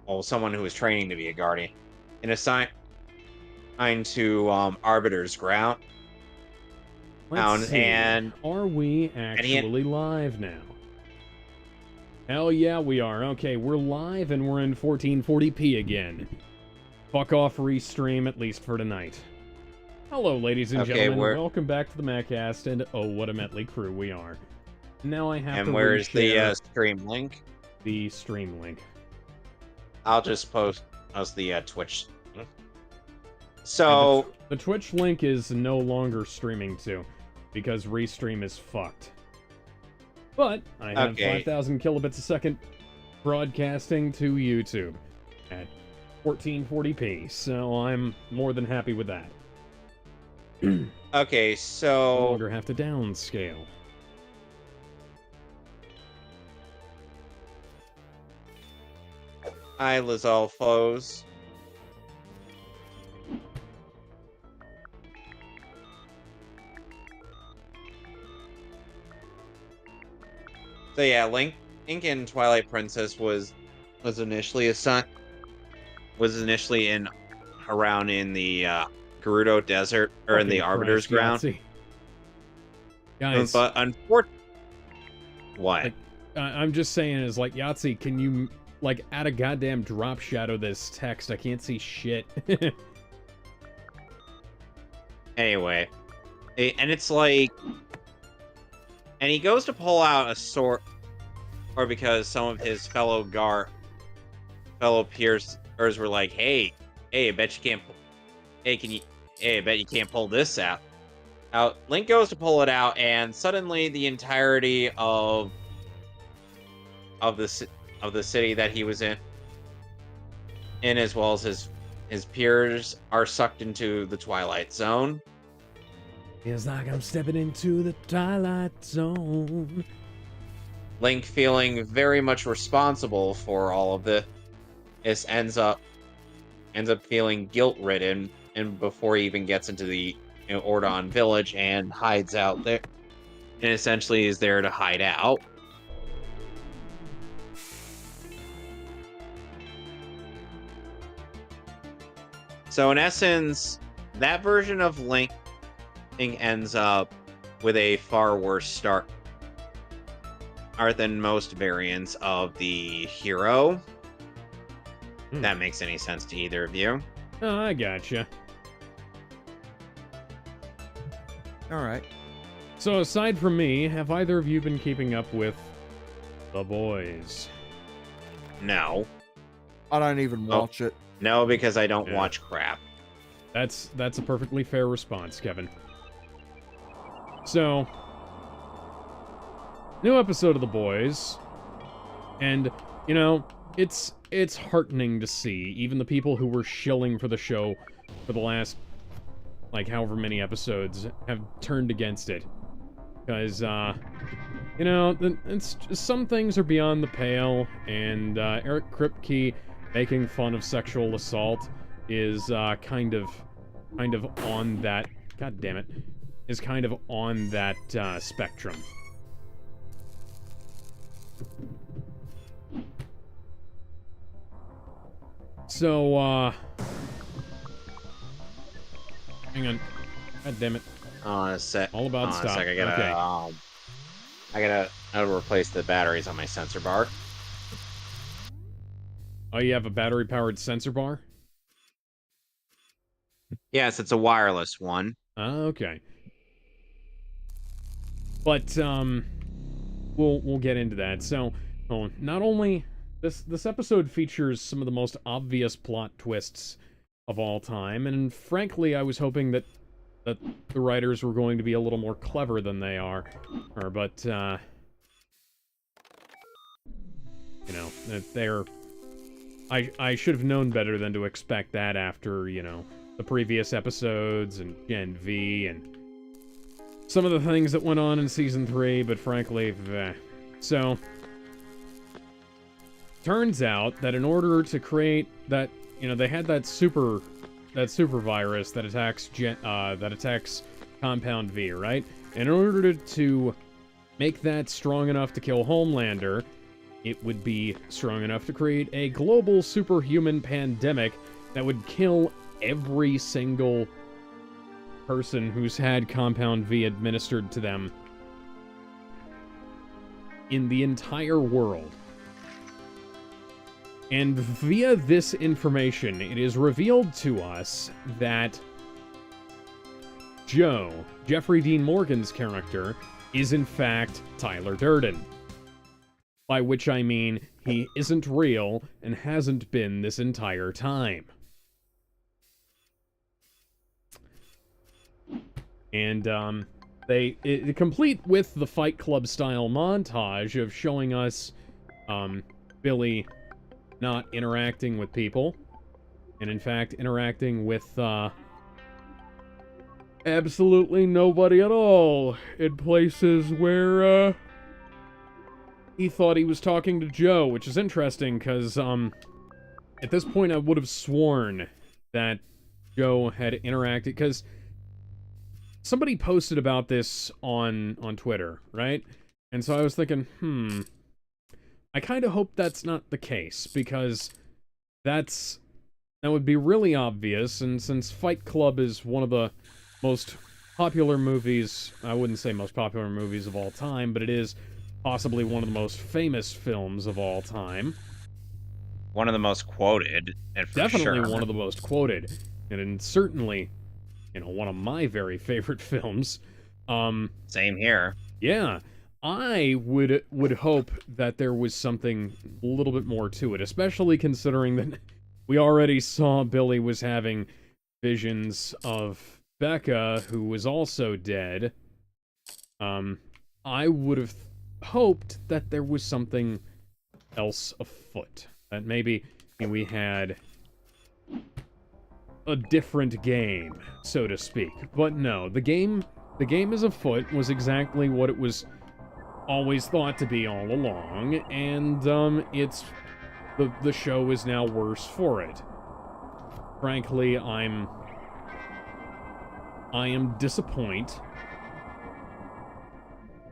well, someone who was training to be a guardian, and assigned to Arbiter's ground. Let's see. And Are we and he actually live now? Hell yeah, we are. Okay, we're live and we're in 1440p again. Fuck off restream, at least for tonight. Hello, ladies and gentlemen. Welcome back to the Mehcast, and oh, what a motley crew we are. Now I have to And where's the stream link? The stream link. I'll just post the Twitch. So the Twitch link is no longer streaming to, because restream is fucked. But I have 5,000 kilobits a second broadcasting to YouTube at 1440p, so I'm more than happy with that. Okay, so no longer have to downscale. Hi, Lizalfos. So yeah, Link in Twilight Princess was initially in around in the Gerudo Desert, or in the Arbiter's ground. Guys, but unfortunately, what? Like, I'm just saying is, like, Yahtzee, can you, like, add a goddamn drop shadow this text? I can't see shit. Anyway, and it's like, and he goes to pull out a sword, or because some of his fellow peers were like, hey, I bet you can't, I bet you can't pull this out. Link goes to pull it out, and suddenly the entirety of the city that he was in, as well as his peers, are sucked into the Twilight Zone. Feels like I'm stepping into the Twilight Zone. Link, feeling very much responsible for all of this, ends up feeling guilt-ridden, and before he even gets into the Ordon village, and hides out there, and essentially is there to hide out. So in essence, that version of Link ends up with a far worse start than most variants of the hero. If that makes any sense to either of you. Oh, I gotcha. Alright. So aside from me, have either of you been keeping up with The Boys? No. I don't even watch it. No, because I don't watch crap. That's a perfectly fair response, Kevin. So, new episode of The Boys, and, you know, it's heartening to see even the people who were shilling for the show for the last, like, however many episodes have turned against it. Because, you know, some things are beyond the pale, and Eric Kripke making fun of sexual assault is kind of on that, god damn it, is kind of on that spectrum. So, hang on. God damn it. A sec. All about stop. I gotta replace the batteries on my sensor bar. Oh, you have a battery-powered sensor bar? Yes, it's a wireless one. Okay. But, we'll get into that. So, not only... This episode features some of the most obvious plot twists of all time, and frankly, I was hoping that the writers were going to be a little more clever than they are. But, you know, they're... I should have known better than to expect that after, you know, the previous episodes and Gen V and some of the things that went on in Season 3, but frankly, So, turns out that in order to create that, you know, they had that super virus that attacks Compound V, right? And in order to make that strong enough to kill Homelander, it would be strong enough to create a global superhuman pandemic that would kill every single person who's had Compound V administered to them in the entire world. And via this information, it is revealed to us that Joe, Jeffrey Dean Morgan's character, is in fact Tyler Durden. By which I mean, he isn't real and hasn't been this entire time. And, complete with the Fight Club style montage of showing us, Billy not interacting with people, and in fact interacting with, absolutely nobody at all in places where, he thought he was talking to Joe, which is interesting, because, at this point I would have sworn that Joe had interacted, because somebody posted about this on Twitter, right? And so I was thinking, I kind of hope that's not the case, because that would be really obvious, and since Fight Club is one of the most popular movies, I wouldn't say most popular movies of all time, but it is possibly one of the most famous films of all time. One of the most quoted, and for Definitely sure. one of the most quoted, and certainly, one of my very favorite films. Same here. Yeah, I would hope that there was something a little bit more to it, especially considering that we already saw Billy was having visions of Becca, who was also dead. I would have hoped that there was something else afoot. That maybe we had a different game, so to speak. But no, the game is afoot was exactly what it was always thought to be all along, and it's the show is now worse for it. Frankly, I am disappointed.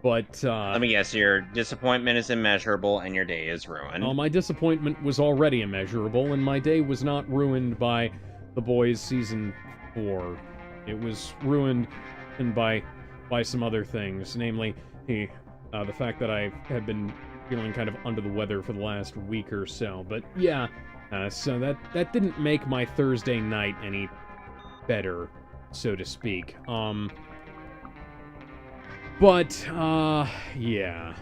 But, let me guess, your disappointment is immeasurable and your day is ruined. Oh, my disappointment was already immeasurable, and my day was not ruined by The Boys Season 4. It was ruined by some other things, namely the fact that I have been feeling kind of under the weather for the last week or so. But yeah, so that didn't make my Thursday night any better, so to speak. But, yeah.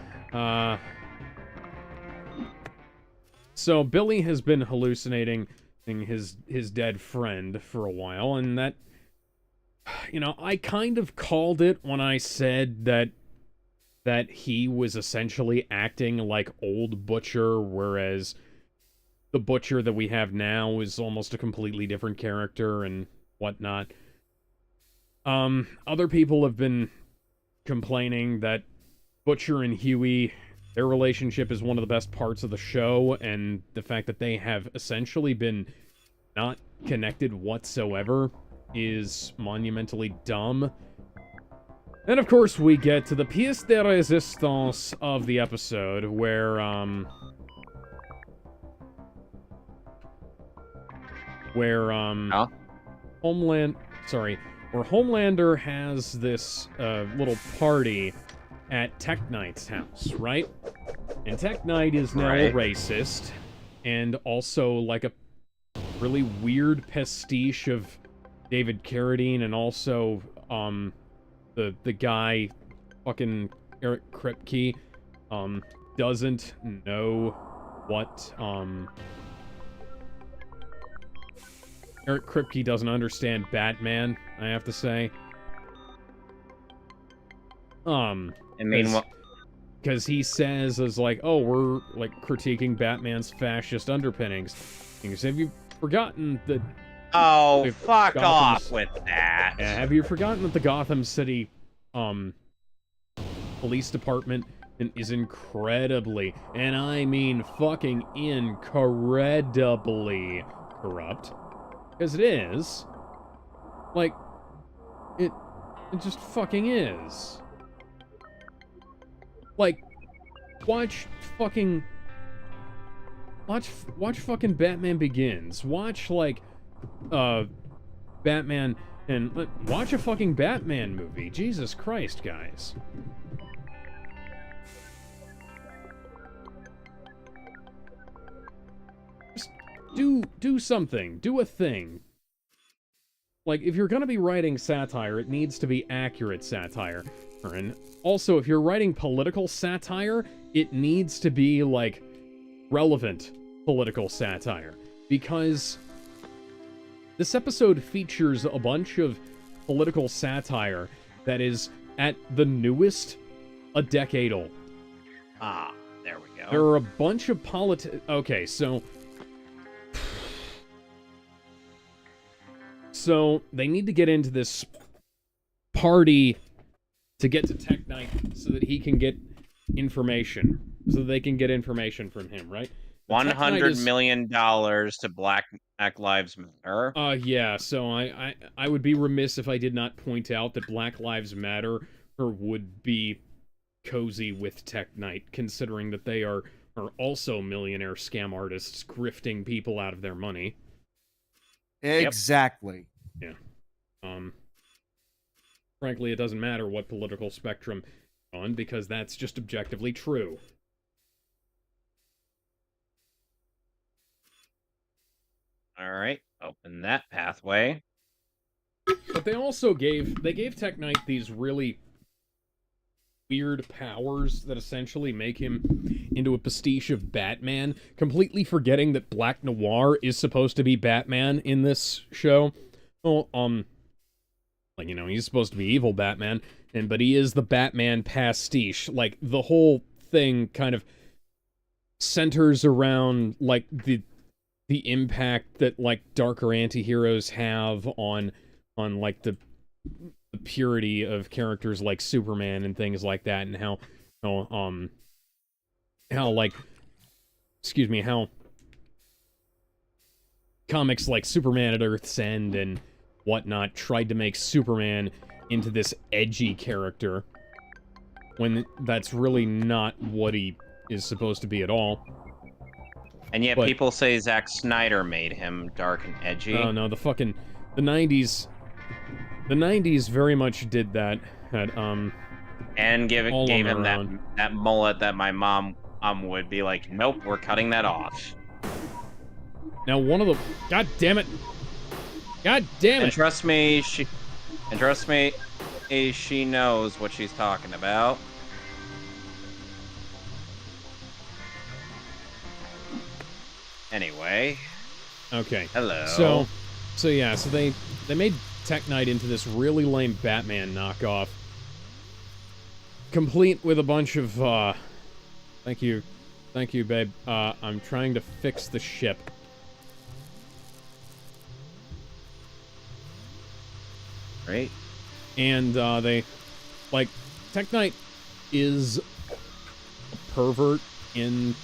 So Billy has been hallucinating his dead friend for a while, and that, I kind of called it when I said that he was essentially acting like old Butcher, whereas the Butcher that we have now is almost a completely different character and whatnot. Other people have been complaining that Butcher and Huey, their relationship is one of the best parts of the show, and the fact that they have essentially been not connected whatsoever is monumentally dumb. And of course we get to the pièce de résistance of the episode, where Homelander has this little party at Tech Knight's house, right? And Tech Knight is now a racist, and also like a really weird pastiche of David Carradine, and also the guy, fucking Eric Kripke, doesn't know what Eric Kripke doesn't understand Batman, I have to say. Because he says, is like, oh, we're, like, critiquing Batman's fascist underpinnings. Have you forgotten that... Oh, fuck off with that. Have you forgotten that the Gotham City, police department is incredibly, and I mean fucking incredibly corrupt? Because it is. Like, it just fucking is. Like, watch fucking Watch fucking Batman Begins. Watch, like, Batman, and watch a fucking Batman movie. Jesus Christ, guys. Just do something. Do a thing. Like, if you're gonna be writing satire, it needs to be accurate satire. And also, if you're writing political satire, it needs to be, like, relevant political satire. Because this episode features a bunch of political satire that is, at the newest, a decade old. Ah, there we go. There are a bunch of Okay, so... So, they need to get into this party to get to Tech Knight so that he can get information. So they can get information from him, right? $100 million to Black Lives Matter. Yeah, so I would be remiss if I did not point out that Black Lives Matter would be cozy with Tech Knight, considering that they are also millionaire scam artists grifting people out of their money. Exactly. Yeah. Frankly, it doesn't matter what political spectrum you're on, because that's just objectively true. Alright, open that pathway. But they also gave Tech Knight these really weird powers that essentially make him into a pastiche of Batman, completely forgetting that Black Noir is supposed to be Batman in this show. Well, like, you know, he's supposed to be evil Batman, but he is the Batman pastiche. Like, the whole thing kind of centers around, like, the impact that, like, darker anti-heroes have on like, the purity of characters like Superman and things like that, and how comics like Superman at Earth's End and whatnot tried to make Superman into this edgy character, when that's really not what he is supposed to be at all. And yet people say Zack Snyder made him dark and edgy. Oh no, the 90s very much did that. And gave him that mullet that my mom would be like, nope, we're cutting that off. Now God damn it! And trust me, she knows what she's talking about. Anyway. Okay. Hello. So yeah, so they made Tech Knight into this really lame Batman knockoff, complete with a bunch of thank you, babe. I'm trying to fix the ship. Right. And Tech Knight is a pervert in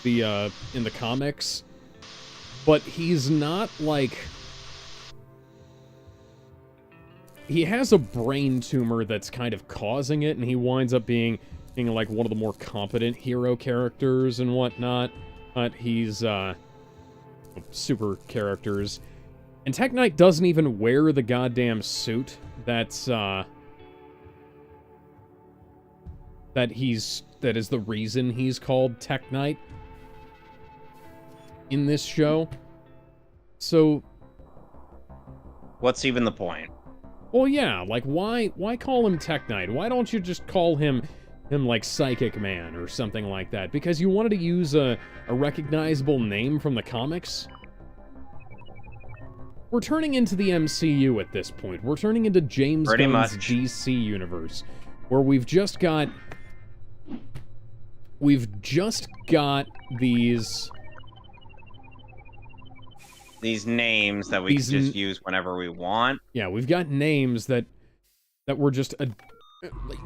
the comics, but he's not, like, he has a brain tumor that's kind of causing it, and he winds up being like one of the more competent hero characters and whatnot. But he's super characters. And Tech Knight doesn't even wear the goddamn suit that is the reason he's called Tech Knight in this show. So what's even the point? Well, yeah, like, why call him Tech Knight? Why don't you just call him like Psychic Man or something like that? Because you wanted to use a recognizable name from the comics? We're turning into the MCU at this point. We're turning into James Gunn's DC universe, where we've just got these names that we can just use whenever we want. Yeah, we've got names that were just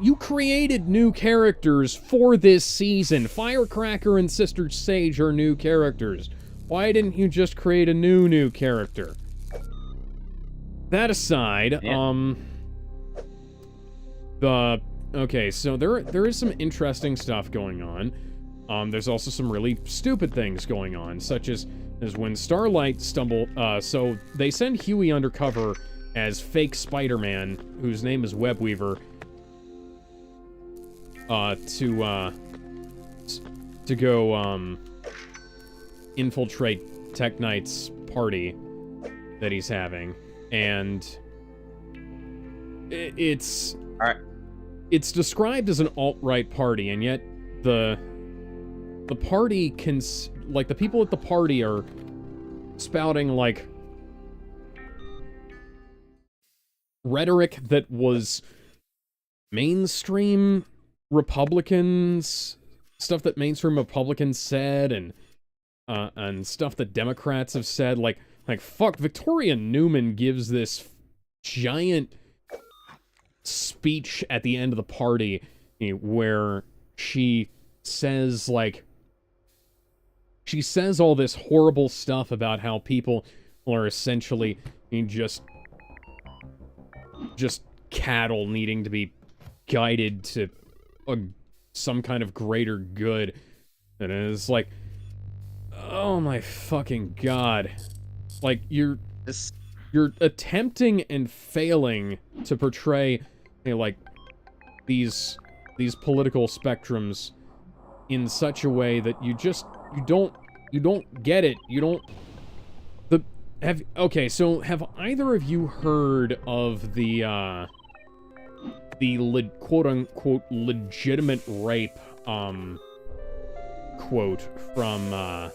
you created new characters for this season. Firecracker and Sister Sage are new characters. Why didn't you just create a new character? That aside, yeah. Okay, so there is some interesting stuff going on. There's also some really stupid things going on, such as when Starlight so they send Huey undercover as fake Spider-Man, whose name is Webweaver, to go, infiltrate Tech Knight's party that he's having, and it's described as an alt-right party, and yet the party the people at the party are spouting, like, rhetoric that was mainstream Republicans, stuff that mainstream Republicans said, and stuff that Democrats have said, like, fuck, Victoria Newman gives this giant speech at the end of the party where she says, like, all this horrible stuff about how people are essentially just cattle needing to be guided to some kind of greater good. And it's like, oh my fucking god. Like, you're attempting and failing to portray, like, these political spectrums in such a way that you don't get it. Okay, so have either of you heard of the quote-unquote legitimate rape, quote from, I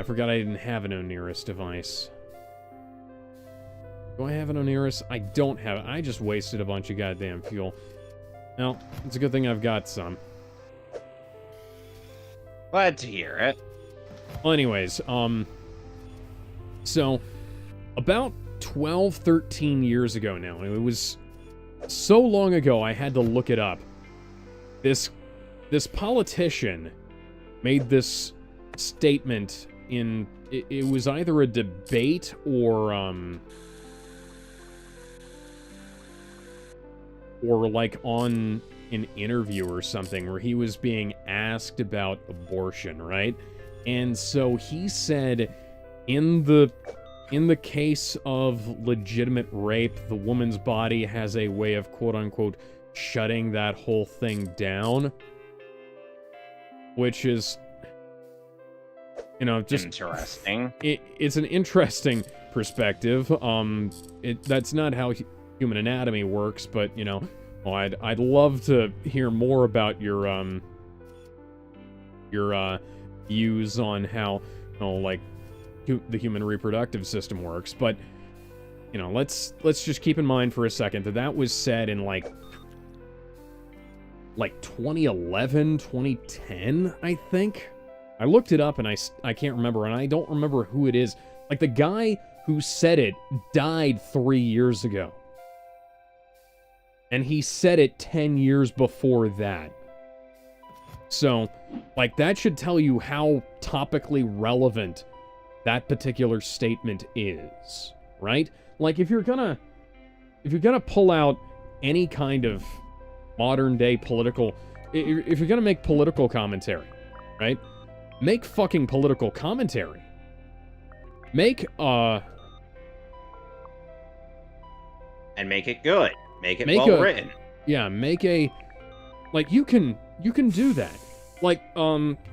forgot I didn't have an Oneirus device. Do I have an Oneirus? I don't have it. I just wasted a bunch of goddamn fuel. Well, it's a good thing I've got some. Glad to hear it. Well, anyways, so, about 12, 13 years ago now, it was so long ago I had to look it up. This politician made this statement in, it was either a debate or like on an interview or something where he was being asked about abortion, right? And so he said, in the case of legitimate rape, the woman's body has a way of quote-unquote shutting that whole thing down. Which is, just interesting. It's an interesting perspective. That's not how human anatomy works, but I'd love to hear more about your views on how, like, the human reproductive system works. But let's just keep in mind for a second that was said in like 2011, 2010, I think. I looked it up and I can't remember, and I don't remember who it is. Like, the guy who said it died 3 years ago. And he said it 10 years before that. So, like, that should tell you how topically relevant that particular statement is, right? Like, if you're gonna pull out any kind of modern day political, if you're gonna make political commentary, right? Make fucking political commentary. Make and make it good. Make it well written. Yeah, make a, like, you can do that. Like,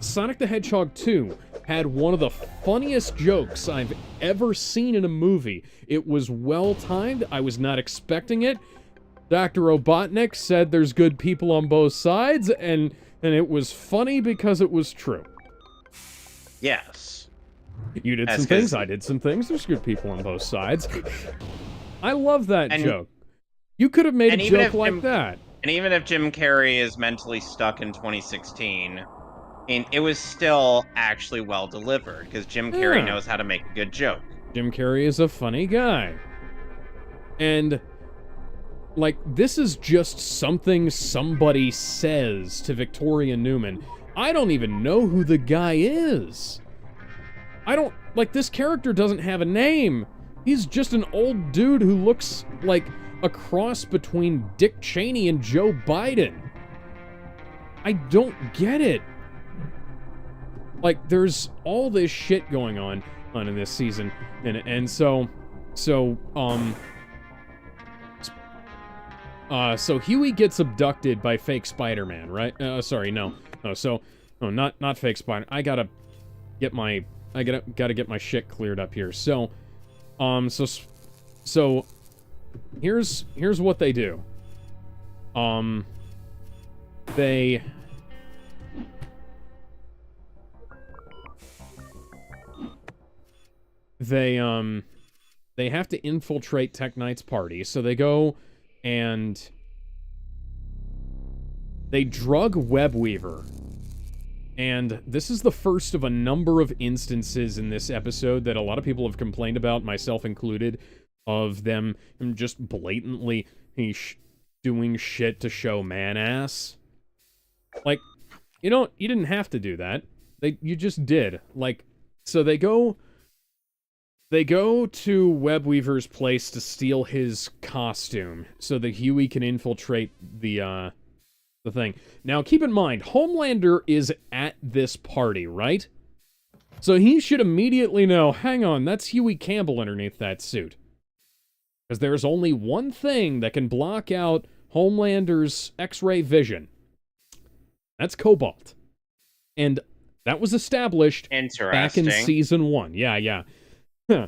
Sonic the Hedgehog 2 had one of the funniest jokes I've ever seen in a movie. It was well-timed. I was not expecting it. Dr. Robotnik said there's good people on both sides, and it was funny because it was true. Yes. You did some things, I did some things. There's good people on both sides. I love that joke. You could have made a joke like that. And even if Jim Carrey is mentally stuck in 2016, it was still actually well delivered, because Jim Carrey knows how to make a good joke. Jim Carrey is a funny guy. And, like, this is just something somebody says to Victoria Newman. I don't even know who the guy is. This character doesn't have a name. He's just an old dude who looks like a cross between Dick Cheney and Joe Biden. I don't get it. Like, there's all this shit going on in this season, and so Huey gets abducted by fake Spider-Man, right? Not fake Spider. I gotta get my shit cleared up here. So here's what they do. They have to infiltrate Tech Knight's party, so they go and they drug Webweaver. And this is the first of a number of instances in this episode that a lot of people have complained about, myself included, of them just blatantly doing shit to show man-ass. Like, you didn't have to do that. You just did. Like, so they go to Webweaver's place to steal his costume so that Huey can infiltrate the thing. Now, keep in mind, Homelander is at this party, right? So he should immediately know, hang on, that's Huey Campbell underneath that suit. Because there's only one thing that can block out Homelander's X-ray vision. That's Cobalt. And that was established back in Season 1. Yeah. Huh.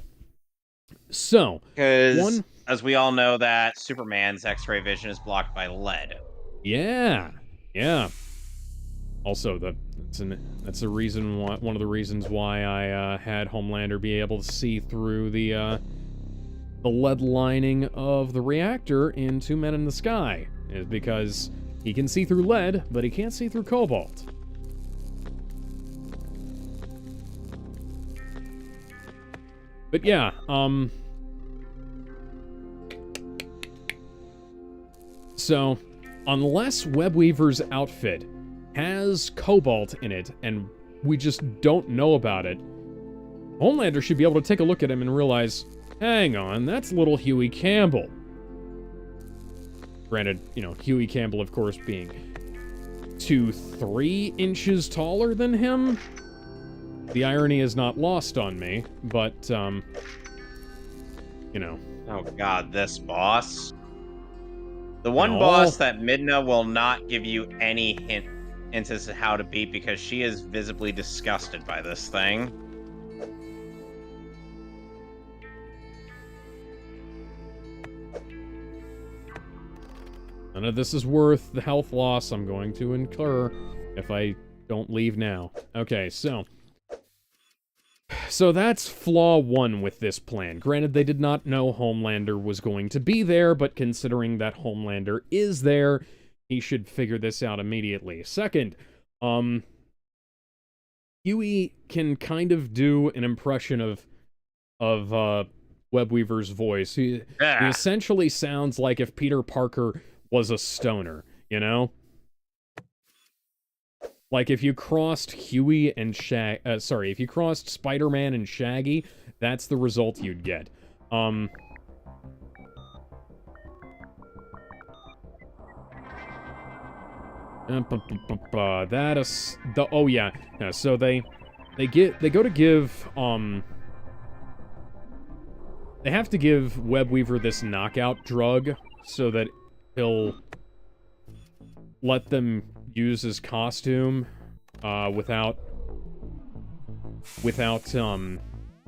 So, because as we all know that Superman's X-ray vision is blocked by lead. Yeah. Also, that's a reason why, one of the reasons why I had Homelander be able to see through the lead lining of the reactor in Two Men in the Sky, is because he can see through lead, but he can't see through cobalt. But yeah, so, unless Webweaver's outfit has cobalt in it, and we just don't know about it, Homelander should be able to take a look at him and realize, hang on, that's little Huey Campbell. Granted, Huey Campbell, of course, being 2-3 inches taller than him. The irony is not lost on me, but, Oh god, this boss. The one boss that Midna will not give you any hint as to how to beat because she is visibly disgusted by this thing. None of this is worth the health loss I'm going to incur if I don't leave now. Okay, so that's flaw 1 with this plan. Granted, they did not know Homelander was going to be there, but considering that Homelander is there, he should figure this out immediately. Second, Huey can kind of do an impression of Webweaver's voice. He essentially sounds like if Peter Parker was a stoner, Like, if you crossed Huey and if you crossed Spider-Man and Shaggy, that's the result you'd get. So they have to give Webweaver this knockout drug so that he'll let them use his costume without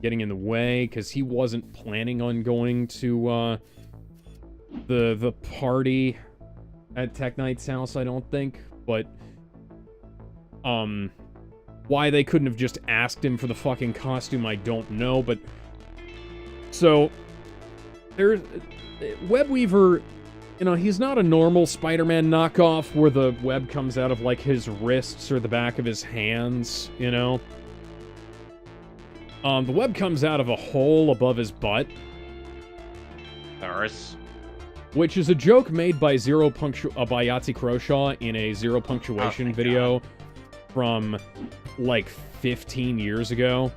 getting in the way, because he wasn't planning on going to the party at Tech Knight's house, I don't think. But why they couldn't have just asked him for the fucking costume, I don't know. But so there's Webweaver. He's not a normal Spider-Man knockoff where the web comes out of, like, his wrists or the back of his hands, The web comes out of a hole above his butt. Which is a joke made by by Yahtzee Croshaw in a Zero Punctuation video from, like, 15 years ago.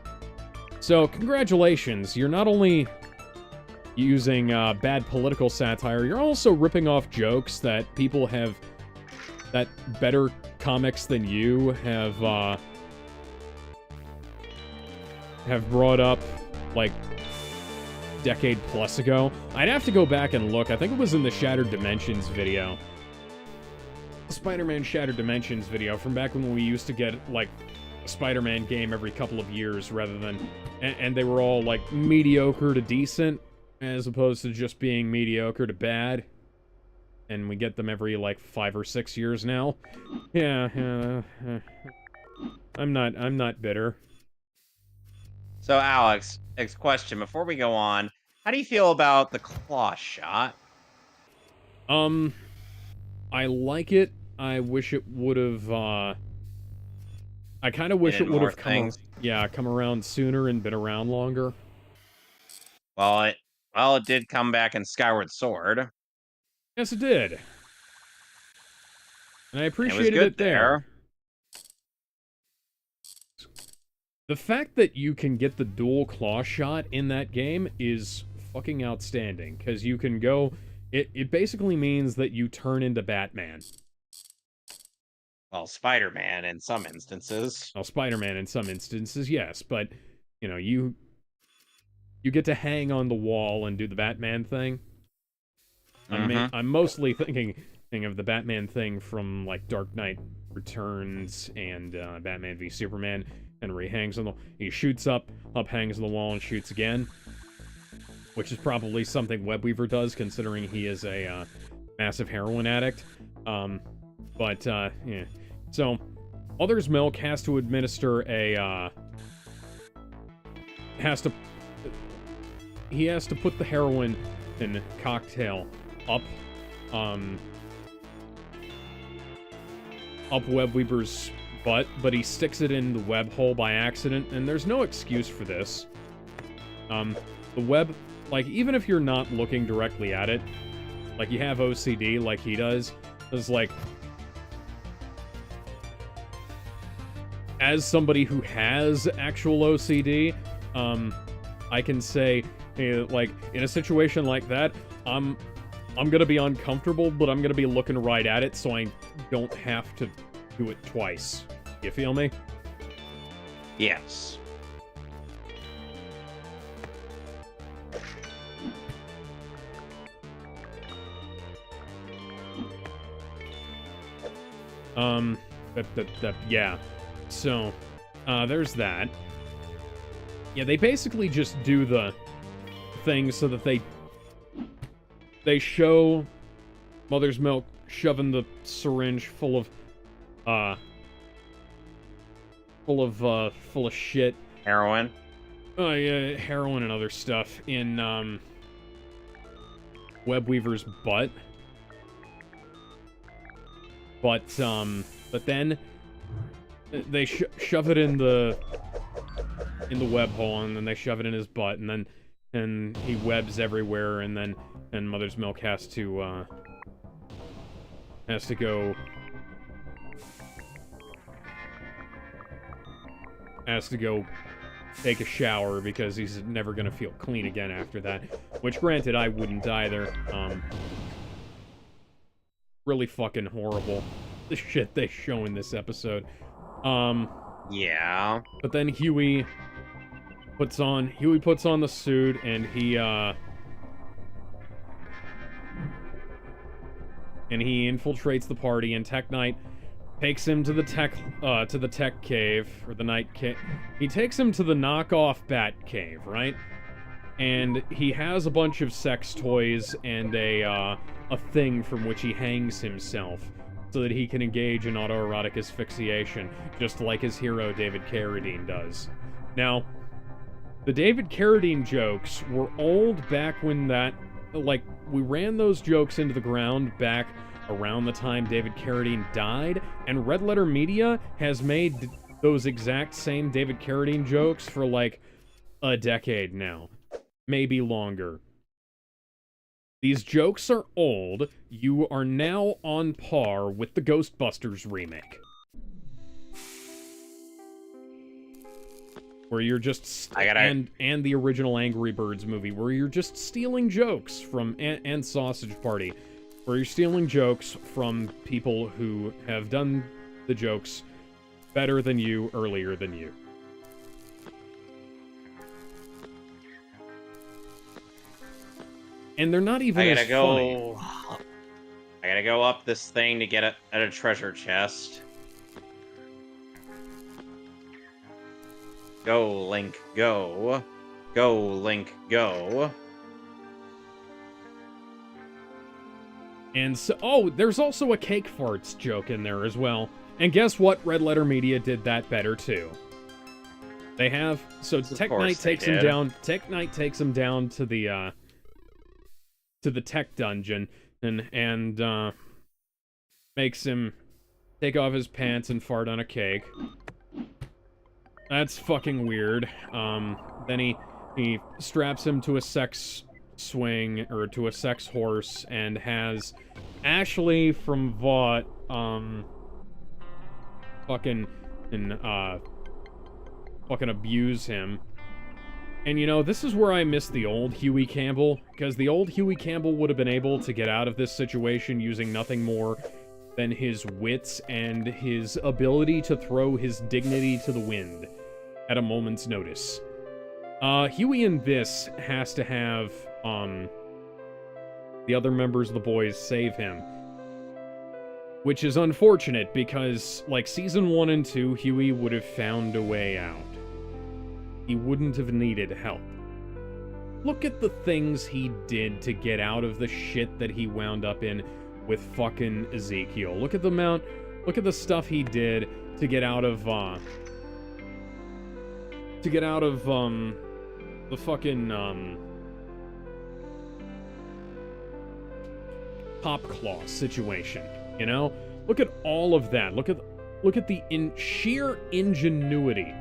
So, congratulations, you're not only using bad political satire, you're also ripping off jokes that people have, that better comics than you have brought up, like, decade plus ago. I'd have to go back and look. I think it was in the Shattered Dimensions video. Spider-Man Shattered Dimensions video from back when we used to get, like, a Spider-Man game every couple of years rather than... And they were all, like, mediocre to decent, as opposed to just being mediocre to bad. And we get them every, like, 5 or 6 years now. Yeah, I'm not bitter. So, Alex, next question. Before we go on, how do you feel about the claw shot? I like it. I wish it would have, I kind of wish it would have come around sooner and been around longer. Well, it did come back in Skyward Sword. Yes, it did. And I appreciated it it there. The fact that you can get the dual claw shot in that game is fucking outstanding, because you can go... It basically means that you turn into Batman. Well, Spider-Man in some instances. Well, Spider-Man in some instances, yes, but, you know, you get to hang on the wall and do the Batman thing. I'm mostly thinking of the Batman thing from, like, Dark Knight Returns and Batman v Superman, and where he hangs on the... He shoots up, hangs on the wall, and shoots again. Which is probably something Webweaver does, considering he is a massive heroin addict. Yeah. So, Mother's Milk has to administer a... He has to put the heroin in cocktail up Webweaver's butt, but he sticks it in the web hole by accident, and there's no excuse for this. The web, like, even if you're not looking directly at it, like, you have OCD like he does, it's like, as somebody who has actual OCD, I can say, like, in a situation like that, I'm gonna be uncomfortable, but I'm gonna be looking right at it, so I don't have to do it twice. You feel me? Yes. Yeah. So, there's that. Yeah, they basically just do the thing so that they show Mother's Milk shoving the syringe full of shit. Heroin? Oh, yeah, heroin and other stuff in, Webweaver's butt. But then they shove it in the web hole, and then they shove it in his butt, and he webs everywhere, and then Mother's Milk has to go take a shower because he's never gonna feel clean again after that. Which, granted, I wouldn't either. Really fucking horrible, the shit they show in this episode. Yeah. But then Huey puts on the suit, and he infiltrates the party, and Tech Knight takes him to the tech cave, or the night cave. He takes him to the knockoff Bat Cave, right? And he has a bunch of sex toys and a thing from which he hangs himself, so that he can engage in autoerotic asphyxiation, just like his hero David Carradine does. Now, the David Carradine jokes were old back when we ran those jokes into the ground back around the time David Carradine died, and Red Letter Media has made those exact same David Carradine jokes for, like, a decade now. Maybe longer. These jokes are old. You are now on par with the Ghostbusters remake, where you're just and the original Angry Birds movie, where you're just stealing jokes from and Sausage Party, where you're stealing jokes from people who have done the jokes better than you, earlier than you. And they're not even as funny. I gotta go up this thing to get at a treasure chest. Go, Link, go. Go, Link, go. And so, oh, there's also a cake farts joke in there as well. And guess what? Red Letter Media did that better too. They have, so Tech Knight takes him down. Tech Knight takes him down to the tech dungeon and makes him take off his pants and fart on a cake. That's fucking weird. Then he straps him to a sex swing, or to a sex horse, and has Ashley from Vought, fucking abuse him. And you know, this is where I miss the old Huey Campbell, because the old Huey Campbell would have been able to get out of this situation using nothing more than his wits and his ability to throw his dignity to the wind at a moment's notice. Huey in this has to have, the other members of the boys save him. Which is unfortunate, because, like, Season 1 and 2, Huey would have found a way out. He wouldn't have needed help. Look at the things he did to get out of the shit that he wound up in with fucking Ezekiel. Look at the stuff he did to get out of, the fucking, Pop Claw situation, you know? Look at all of that. Look at the sheer ingenuity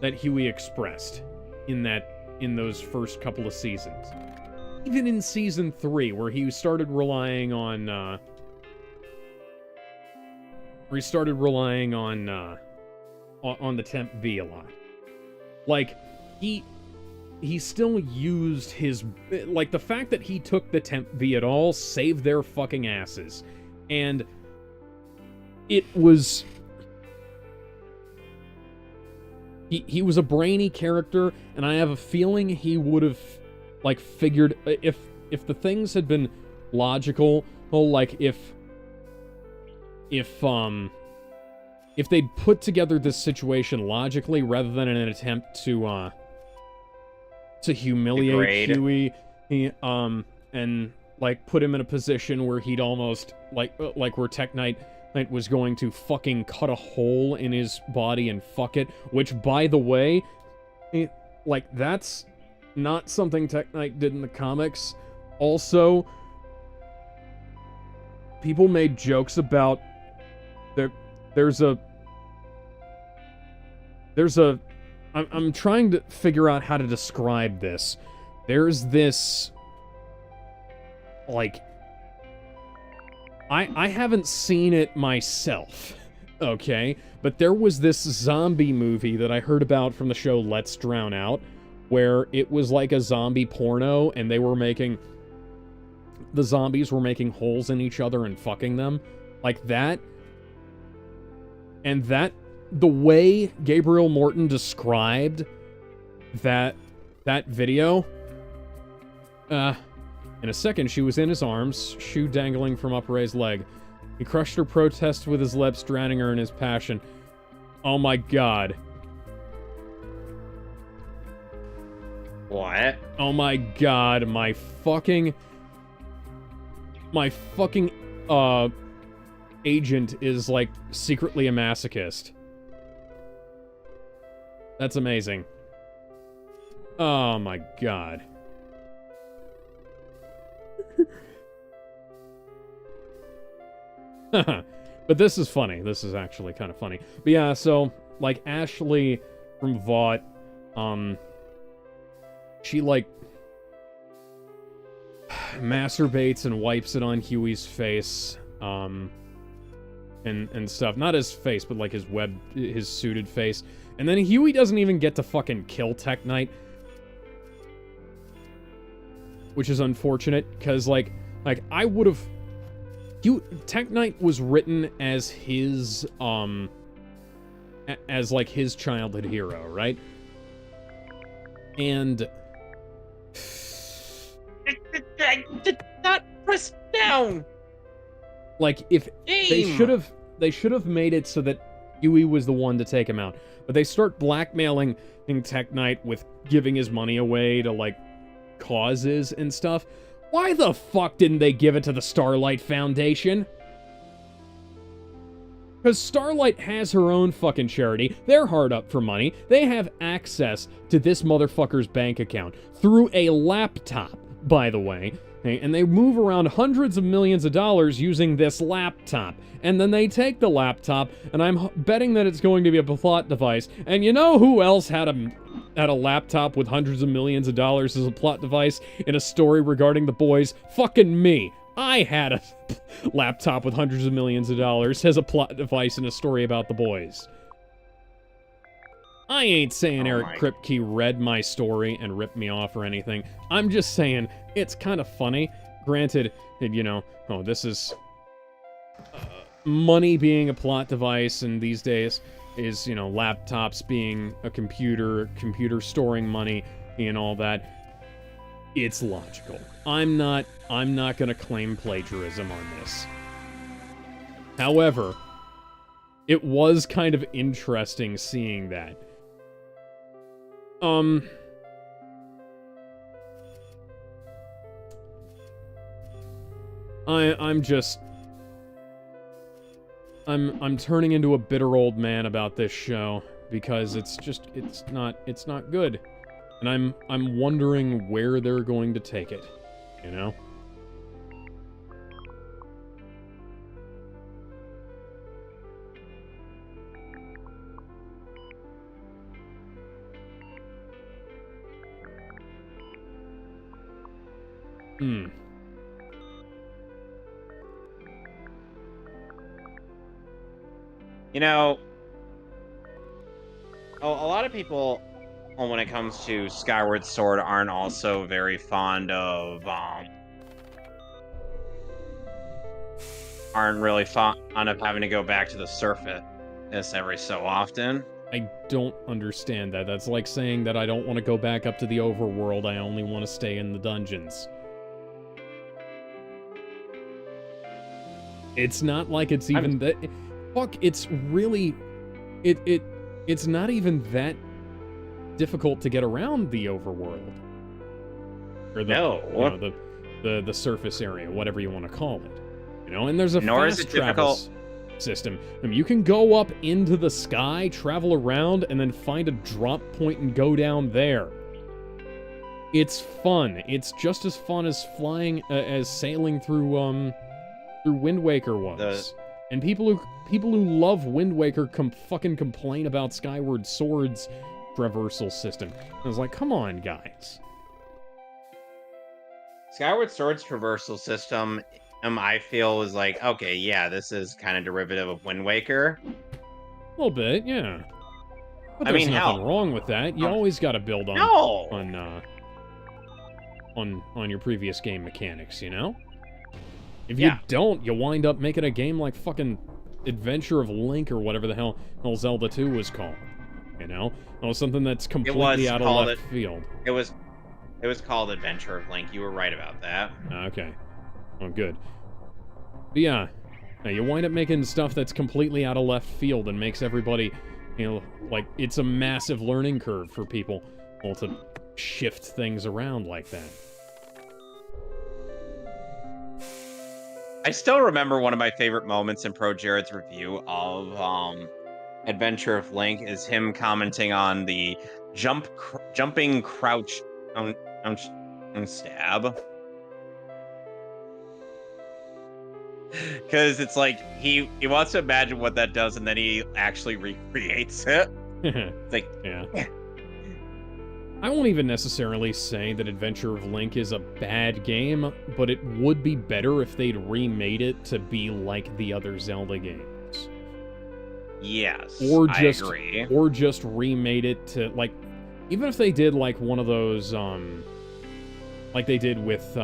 that Huey expressed in those first couple of seasons. Even in Season 3, where he started relying on, on the Temp V a lot. Like, he still used his... Like, the fact that he took the Temp V at all saved their fucking asses. And it was... He was a brainy character, and I have a feeling he would have, like, figured... If the things had been logical, well, like, if they'd put together this situation logically rather than in an attempt to humiliate Huey, and like put him in a position where he'd almost like where Tech Knight was going to fucking cut a hole in his body and fuck it, which, by the way, like, that's not something Tech Knight did in the comics. Also, people made jokes about there's a I'm trying to figure out how to describe this. There's this, like, I haven't seen it myself, okay? But there was this zombie movie that I heard about from the show Let's Drown Out, where it was like a zombie porno, and the zombies were making holes in each other and fucking them. Like that. And the way Gabriel Morton described that video, in a second she was in his arms, shoe dangling from upraised leg. He crushed her protest with his lips, drowning her in his passion. Oh my god. What? Oh my god, my fucking agent is, like, secretly a masochist. That's amazing. Oh my god. But this is funny. This is actually kind of funny. But yeah, so, like, Ashley from Vought, she, like, masturbates and wipes it on Huey's face, and stuff. Not his face, but, like, his suited face. And then Huey doesn't even get to fucking kill Tech Knight. Which is unfortunate, because, like, I would have Tech Knight was written as his, as like his childhood hero, right? And not press down. Like, if they should have made it so that Huey was the one to take him out, but they start blackmailing Tech Knight with giving his money away to like causes and stuff. Why the fuck didn't they give it to the Starlight Foundation? Because Starlight has her own fucking charity. They're hard up for money. They have access to this motherfucker's bank account through a laptop, by the way. And they move around hundreds of millions of dollars using this laptop. And then they take the laptop, and I'm betting that it's going to be a plot device. And you know who else had a laptop with hundreds of millions of dollars as a plot device in a story regarding the boys? Fucking me. I had a laptop with hundreds of millions of dollars as a plot device in a story about the boys. I ain't saying Eric Kripke read my story and ripped me off or anything. I'm just saying it's kind of funny. Granted, you know, this is money being a plot device, and these days is, you know, laptops being a computer storing money and all that. It's logical. I'm not gonna claim plagiarism on this. However, it was kind of interesting seeing that. I'm turning into a bitter old man about this show because it's not good. And I'm wondering where they're going to take it, you know? You know, a lot of people, when it comes to Skyward Sword, aren't also very fond of, aren't really fond of having to go back to the surface every so often. I don't understand that. That's like saying that I don't want to go back up to the overworld, I only want to stay in the dungeons. It's not like it's even that... Fuck, it's really... It's not even that difficult to get around the overworld. Or the surface area, whatever you want to call it. You know, and there's a fast travel system. I mean, you can go up into the sky, travel around, and then find a drop point and go down there. It's fun. It's just as fun as flying, as sailing through Wind Waker was. And people who love Wind Waker fucking complain about Skyward Sword's traversal system. I was like, come on, guys. Skyward Sword's traversal system, I feel, is like, okay, yeah, this is kind of derivative of Wind Waker. A little bit, yeah. But there's nothing wrong with that. You always got to build on your previous game mechanics, you know? If you don't, you wind up making a game like fucking Adventure of Link or whatever the hell Zelda 2 was called. You know? Something that's completely out of left field. It was called Adventure of Link. You were right about that. Okay. Oh, good. But yeah, you wind up making stuff that's completely out of left field and makes everybody, you know, like, it's a massive learning curve for people, to shift things around like that. I still remember one of my favorite moments in Pro Jared's review of Adventure of Link is him commenting on the jumping crouch and stab. Because it's like he wants to imagine what that does, and then he actually recreates it. It's like, yeah. I won't even necessarily say that Adventure of Link is a bad game, but it would be better if they'd remade it to be like the other Zelda games. Yes, I agree. Or just remade it to, like, even if they did like one of those, like they did with,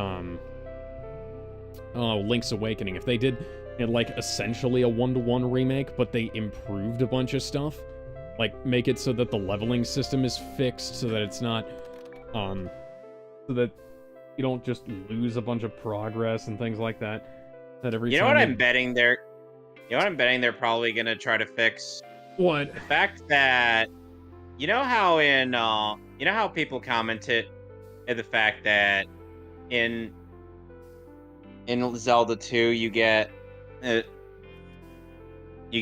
Link's Awakening. If they did, like, essentially a one-to-one remake, but they improved a bunch of stuff, like, make it so that the leveling system is fixed, so that it's not, so that you don't just lose a bunch of progress and things like that. That every You know time what I'm betting they're... You know what I'm betting they're probably gonna try to fix? What? The fact that... You know how in, you know how people commented at the fact that in Zelda 2 you get these, you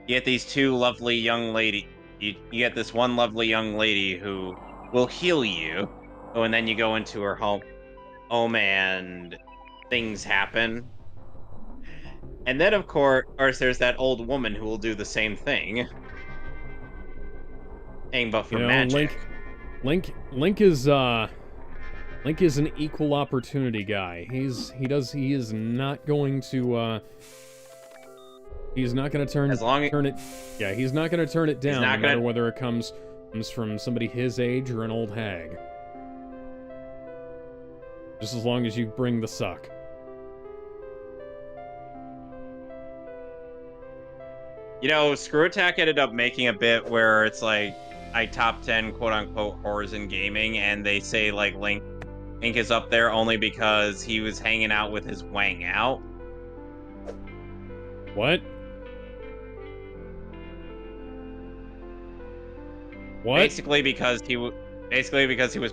get these two lovely young lady. You get this one lovely young lady who will heal you. Oh, and then you go into her home and things happen. And then, of course, there's that old woman who will do the same thing. But for magic. Link is an equal opportunity guy. He is not going to he's not going to turn it. Yeah, he's not going to turn it down, no matter whether it comes from somebody his age or an old hag. Just as long as you bring the suck. You know, Screw Attack ended up making a bit where it's like, top 10 quote-unquote horrors in gaming, and they say, like, Link is up there only because he was hanging out with his wang out. What? What? Basically because he was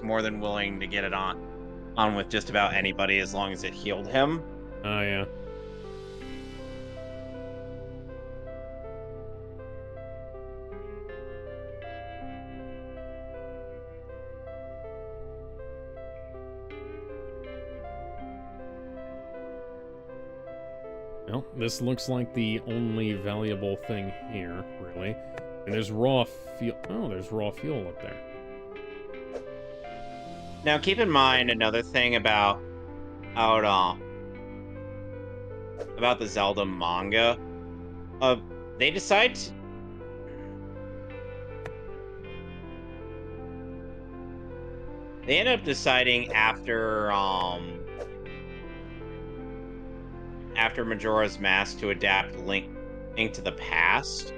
more than willing to get it on with just about anybody as long as it healed him. Oh, yeah. Well, this looks like the only valuable thing here, really. And there's raw fuel. Oh, there's raw fuel up there. Now, keep in mind another thing about the Zelda manga. They decide to... They end up deciding after Majora's Mask to adapt Link to the Past.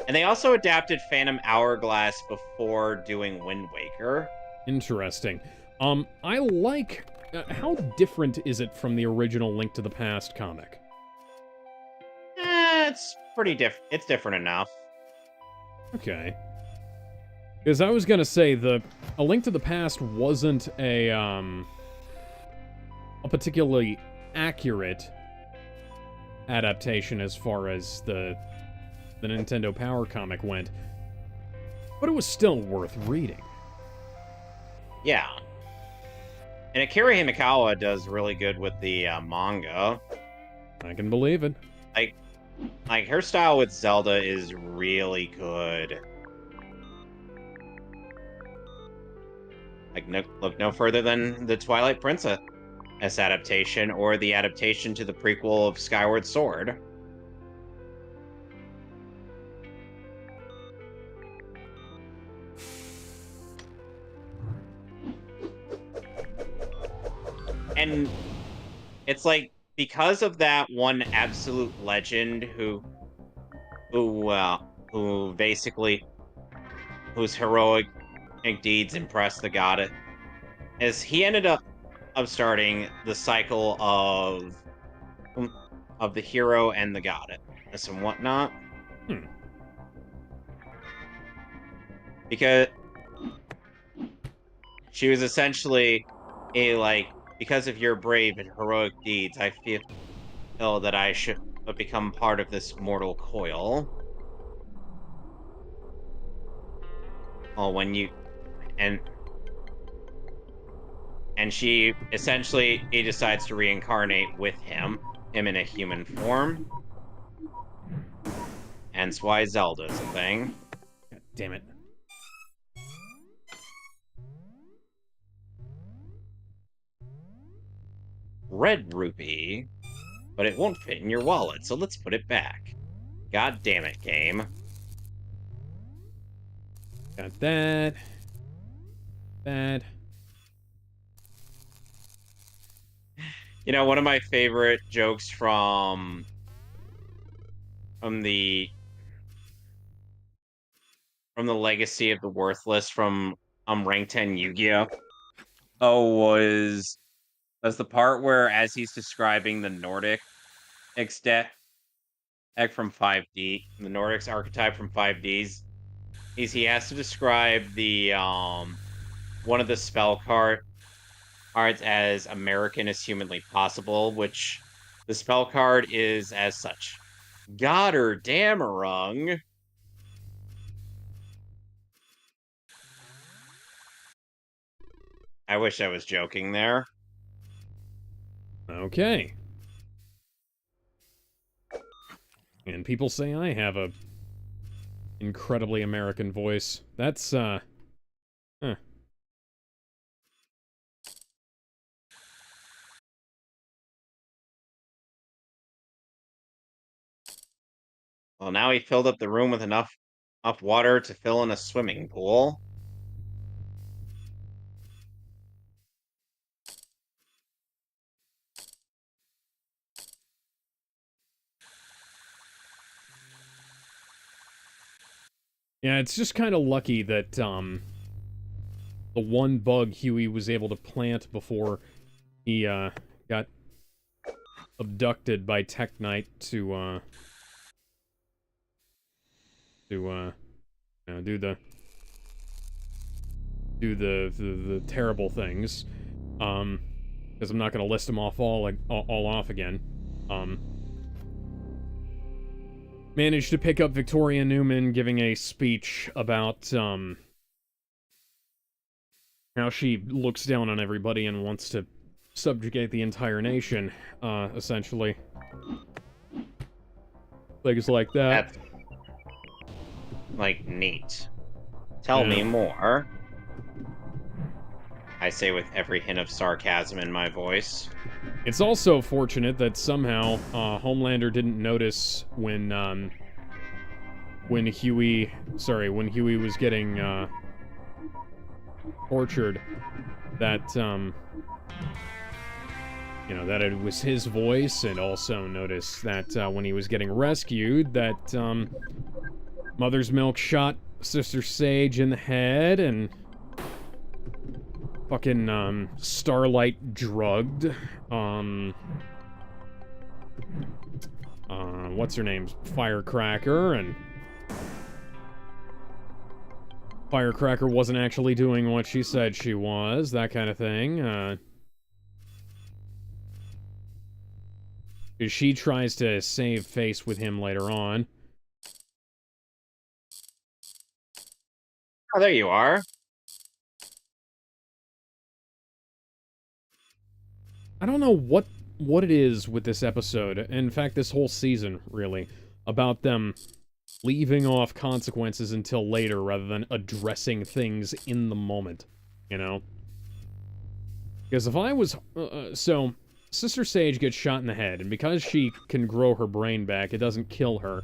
And they also adapted Phantom Hourglass before doing Wind Waker. Interesting. I like... how different is it from the original Link to the Past comic? It's pretty different. It's different enough. Okay. Because I was gonna say, A Link to the Past wasn't a particularly accurate adaptation as far as the Nintendo Power comic went, but it was still worth reading. Yeah. And Akira Himekawa does really good with the manga. I can believe it. Like her style with Zelda is really good. Like, look no further than the Twilight Princess adaptation, or the adaptation to the prequel of Skyward Sword. And it's like, because of that one absolute legend whose heroic deeds impressed the goddess, as he ended up starting the cycle of the hero and the goddess and whatnot. Because she was essentially because of your brave and heroic deeds, I feel that I should become part of this mortal coil. And she essentially, he decides to reincarnate with him in a human form. Hence why Zelda's a thing. God damn it. Red rupee, but it won't fit in your wallet, so let's put it back. God damn it, game. Got that. Bad. You know, one of my favorite jokes from the Legacy of the Worthless from Rank 10 Yu-Gi-Oh! Oh, was the part where as he's describing the Nordic deck from 5D, the Nordics archetype from 5Ds, he has to describe the one of the spell cards as American as humanly possible, which the spell card is as such. Goddamarung. I wish I was joking there. Okay. And people say I have a incredibly American voice. That's, huh. Well, now he filled up the room with enough water to fill in a swimming pool. Yeah, it's just kind of lucky that, the one bug Huey was able to plant before he, got abducted by Tech Knight to you know, do the terrible things. Because I'm not going to list them off all off again. Managed to pick up Victoria Newman giving a speech about, how she looks down on everybody and wants to subjugate the entire nation, essentially. Things like that. That's, like, neat. Tell me more. I say with every hint of sarcasm in my voice. It's also fortunate that somehow, Homelander didn't notice when Huey was getting, tortured, that, you know, that it was his voice, and also notice that, when he was getting rescued, that, Mother's Milk shot Sister Sage in the head, and fucking, Starlight drugged, what's her name? Firecracker, and Firecracker wasn't actually doing what she said she was, that kind of thing, she tries to save face with him later on. Oh, there you are. I don't know what it is with this episode, in fact, this whole season, really, about them leaving off consequences until later rather than addressing things in the moment, you know? Because if I was... so, Sister Sage gets shot in the head, and because she can grow her brain back, it doesn't kill her,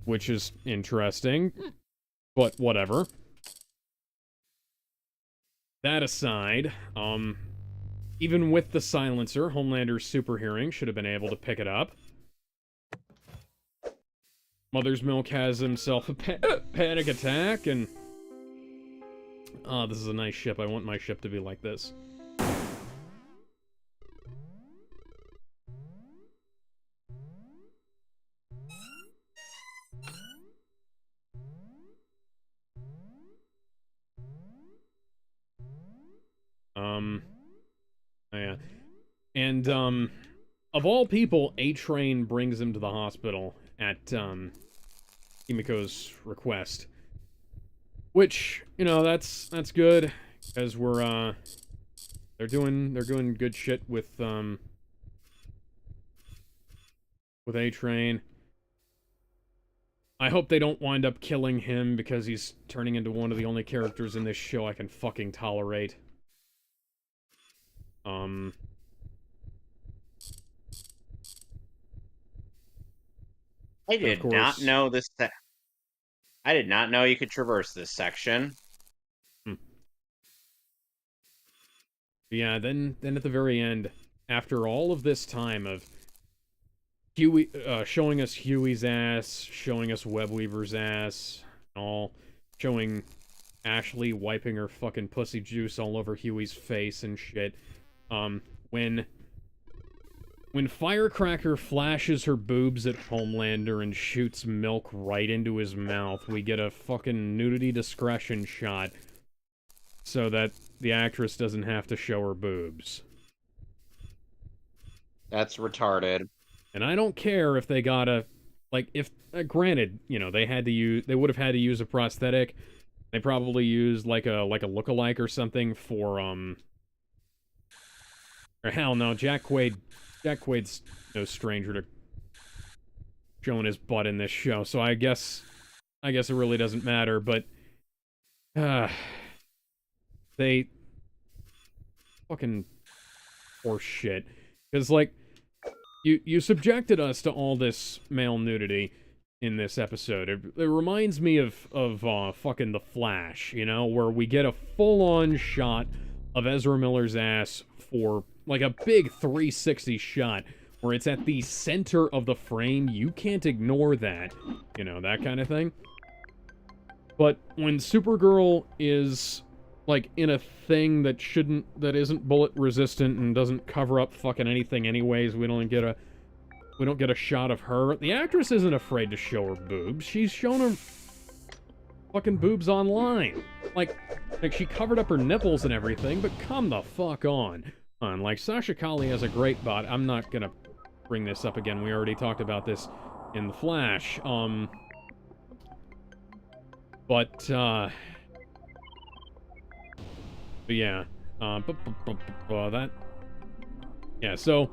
which is interesting, but whatever. That aside, even with the silencer, Homelander's super hearing should have been able to pick it up. Mother's Milk has himself a panic attack, and... this is a nice ship. I want my ship to be like this. Yeah. And, of all people, A-Train brings him to the hospital at, Himiko's request. Which, you know, that's good, because we're, they're doing good shit with A-Train. I hope they don't wind up killing him, because he's turning into one of the only characters in this show I can fucking tolerate. I did not know this. I did not know you could traverse this section. Yeah, then at the very end, after all of this time of Huey, showing us Huey's ass, showing us Webweaver's ass, all, showing Ashley wiping her fucking pussy juice all over Huey's face and shit, when Firecracker flashes her boobs at Homelander and shoots milk right into his mouth, we get a fucking nudity discretion shot so that the actress doesn't have to show her boobs. That's retarded. And I don't care if they gotta, like, if, granted, you know, they would have had to use a prosthetic. They probably used, like a lookalike or something for, or hell no, Jack Quaid's no stranger to showing his butt in this show, so I guess it really doesn't matter, but, they fucking horse shit. Because, like, you subjected us to all this male nudity in this episode. It reminds me of fucking The Flash, you know, where we get a full-on shot of Ezra Miller's ass for, like, a big 360 shot, where it's at the center of the frame. You can't ignore that, you know, that kind of thing. But when Supergirl is, like, in a thing that isn't bullet resistant and doesn't cover up fucking anything anyways, we don't get a shot of her. The actress isn't afraid to show her boobs. She's shown her fucking boobs online. Like she covered up her nipples and everything, but come the fuck on. Like, Sasha Calle has a great bot. I'm not gonna bring this up again. We already talked about this in The Flash. But yeah, that, yeah, so,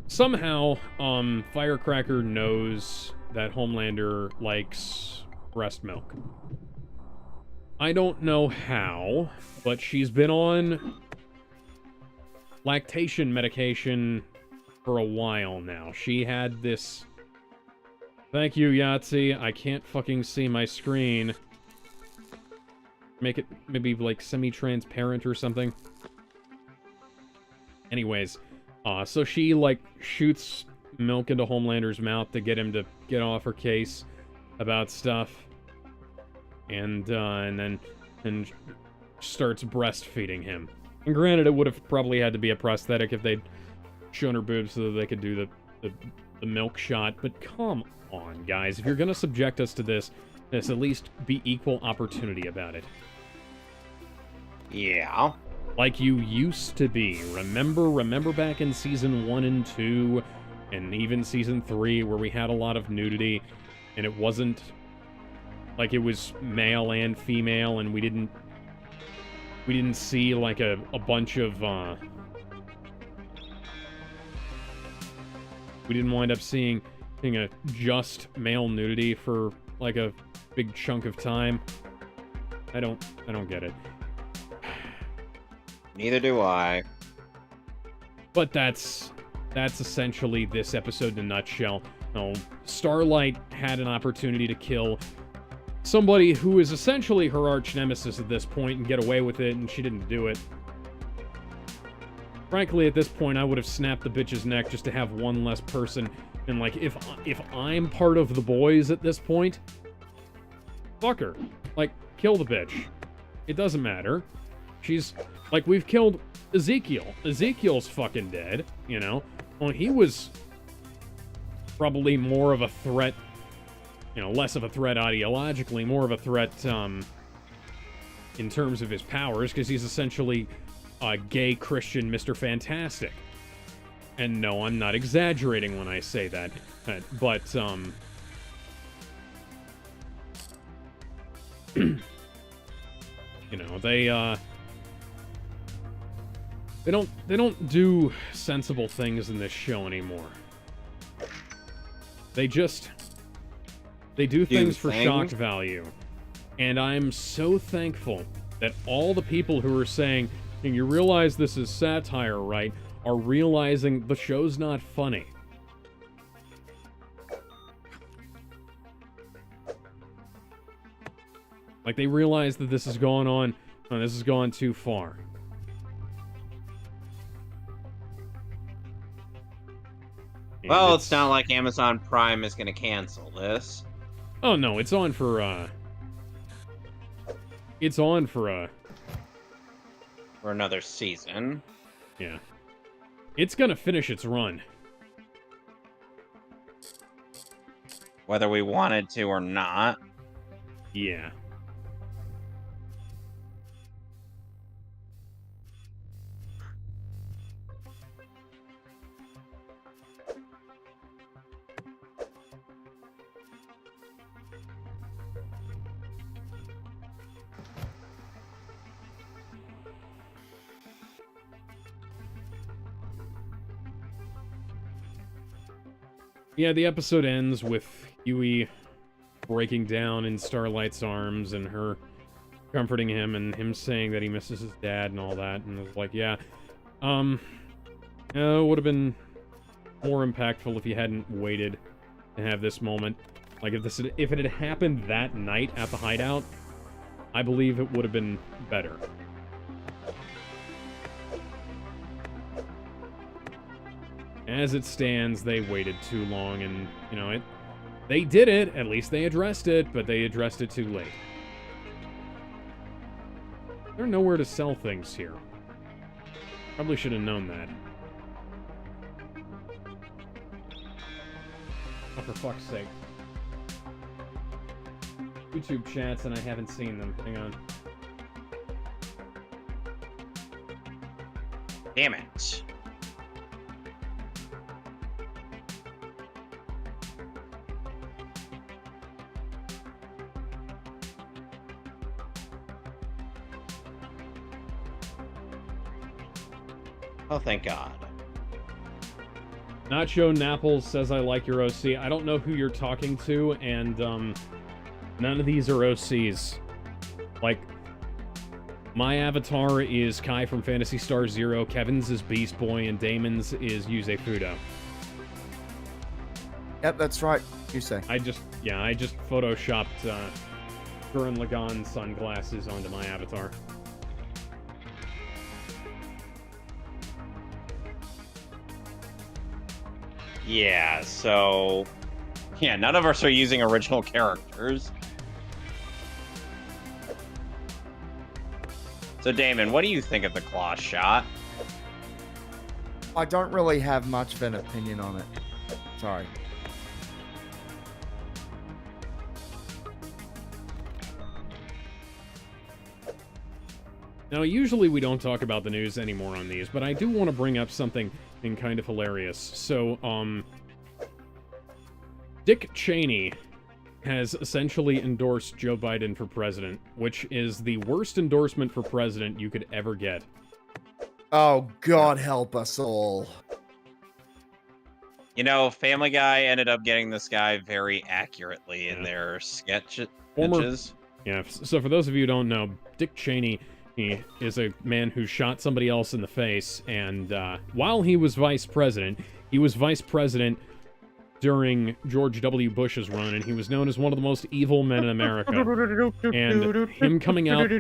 somehow, Firecracker knows that Homelander likes breast milk. I don't know how, but she's been on lactation medication for a while now. She had this... Thank you, Yahtzee. I can't fucking see my screen. Make it maybe, like, semi-transparent or something. Anyways, so she, like, shoots milk into Homelander's mouth to get him to get off her case about stuff. And then starts breastfeeding him. And granted, it would have probably had to be a prosthetic if they'd shown her boobs so that they could do the milk shot. But come on, guys. If you're gonna subject us to this, let's at least be equal opportunity about it. Yeah. Like you used to be. Remember back in Season 1 and 2, and even Season 3, where we had a lot of nudity, and it wasn't... like, it was male and female, and we didn't see, like, a bunch of, we didn't wind up seeing a just male nudity for, like, a big chunk of time. I don't get it. Neither do I. But that's essentially this episode in a nutshell. Starlight had an opportunity to kill somebody who is essentially her arch nemesis at this point and get away with it, and she didn't do it. Frankly, at this point, I would have snapped the bitch's neck just to have one less person. And, like, if I'm part of the boys at this point, fuck her. Like, kill the bitch. It doesn't matter. She's, like, we've killed Ezekiel. Ezekiel's fucking dead, you know? Well, he was probably more of a threat, you know, less of a threat ideologically, more of a threat, in terms of his powers, because he's essentially a gay Christian Mr. Fantastic. And no, I'm not exaggerating when I say that, but, you know, they don't do sensible things in this show anymore. They do things for shock value. And I'm so thankful that all the people who are saying, and you realize this is satire, right, are realizing the show's not funny. Like, they realize that this has gone on, this has gone too far. Well, it's not like Amazon Prime is going to cancel this. Oh no, it's on for another season. Yeah. It's gonna finish its run. Whether we wanted to or not. Yeah. Yeah, the episode ends with Huey breaking down in Starlight's arms and her comforting him and him saying that he misses his dad and all that. And it was like, yeah, it would have been more impactful if you hadn't waited to have this moment. Like, if it had happened that night at the hideout, I believe it would have been better. As it stands, they waited too long, and, you know, they did it. At least they addressed it, but they addressed it too late. There's nowhere to sell things here. Probably should have known that. Oh, for fuck's sake. YouTube chats, and I haven't seen them. Hang on. Damn it. Oh, thank God. Nacho Napples says, I like your OC. I don't know who you're talking to, and, none of these are OCs. Like, my avatar is Kai from Phantasy Star Zero, Kevin's is Beast Boy, and Damon's is Yuze Fudo. Yep, that's right. You say. I just photoshopped, Gurren Lagann sunglasses onto my avatar. Yeah, so... Yeah, none of us are using original characters. So, Damon, what do you think of the claw shot? I don't really have much of an opinion on it. Sorry. Now, usually we don't talk about the news anymore on these, but I do want to bring up something kind of hilarious. So, Dick Cheney has essentially endorsed Joe Biden for president, which is the worst endorsement for president you could ever get. Oh, God help us all. You know, Family Guy ended up getting this guy very accurately in their sketches. Yeah, so for those of you who don't know, Dick Cheney... He is a man who shot somebody else in the face, and while he was vice president during George W. Bush's run, and he was known as one of the most evil men in America. And him coming out...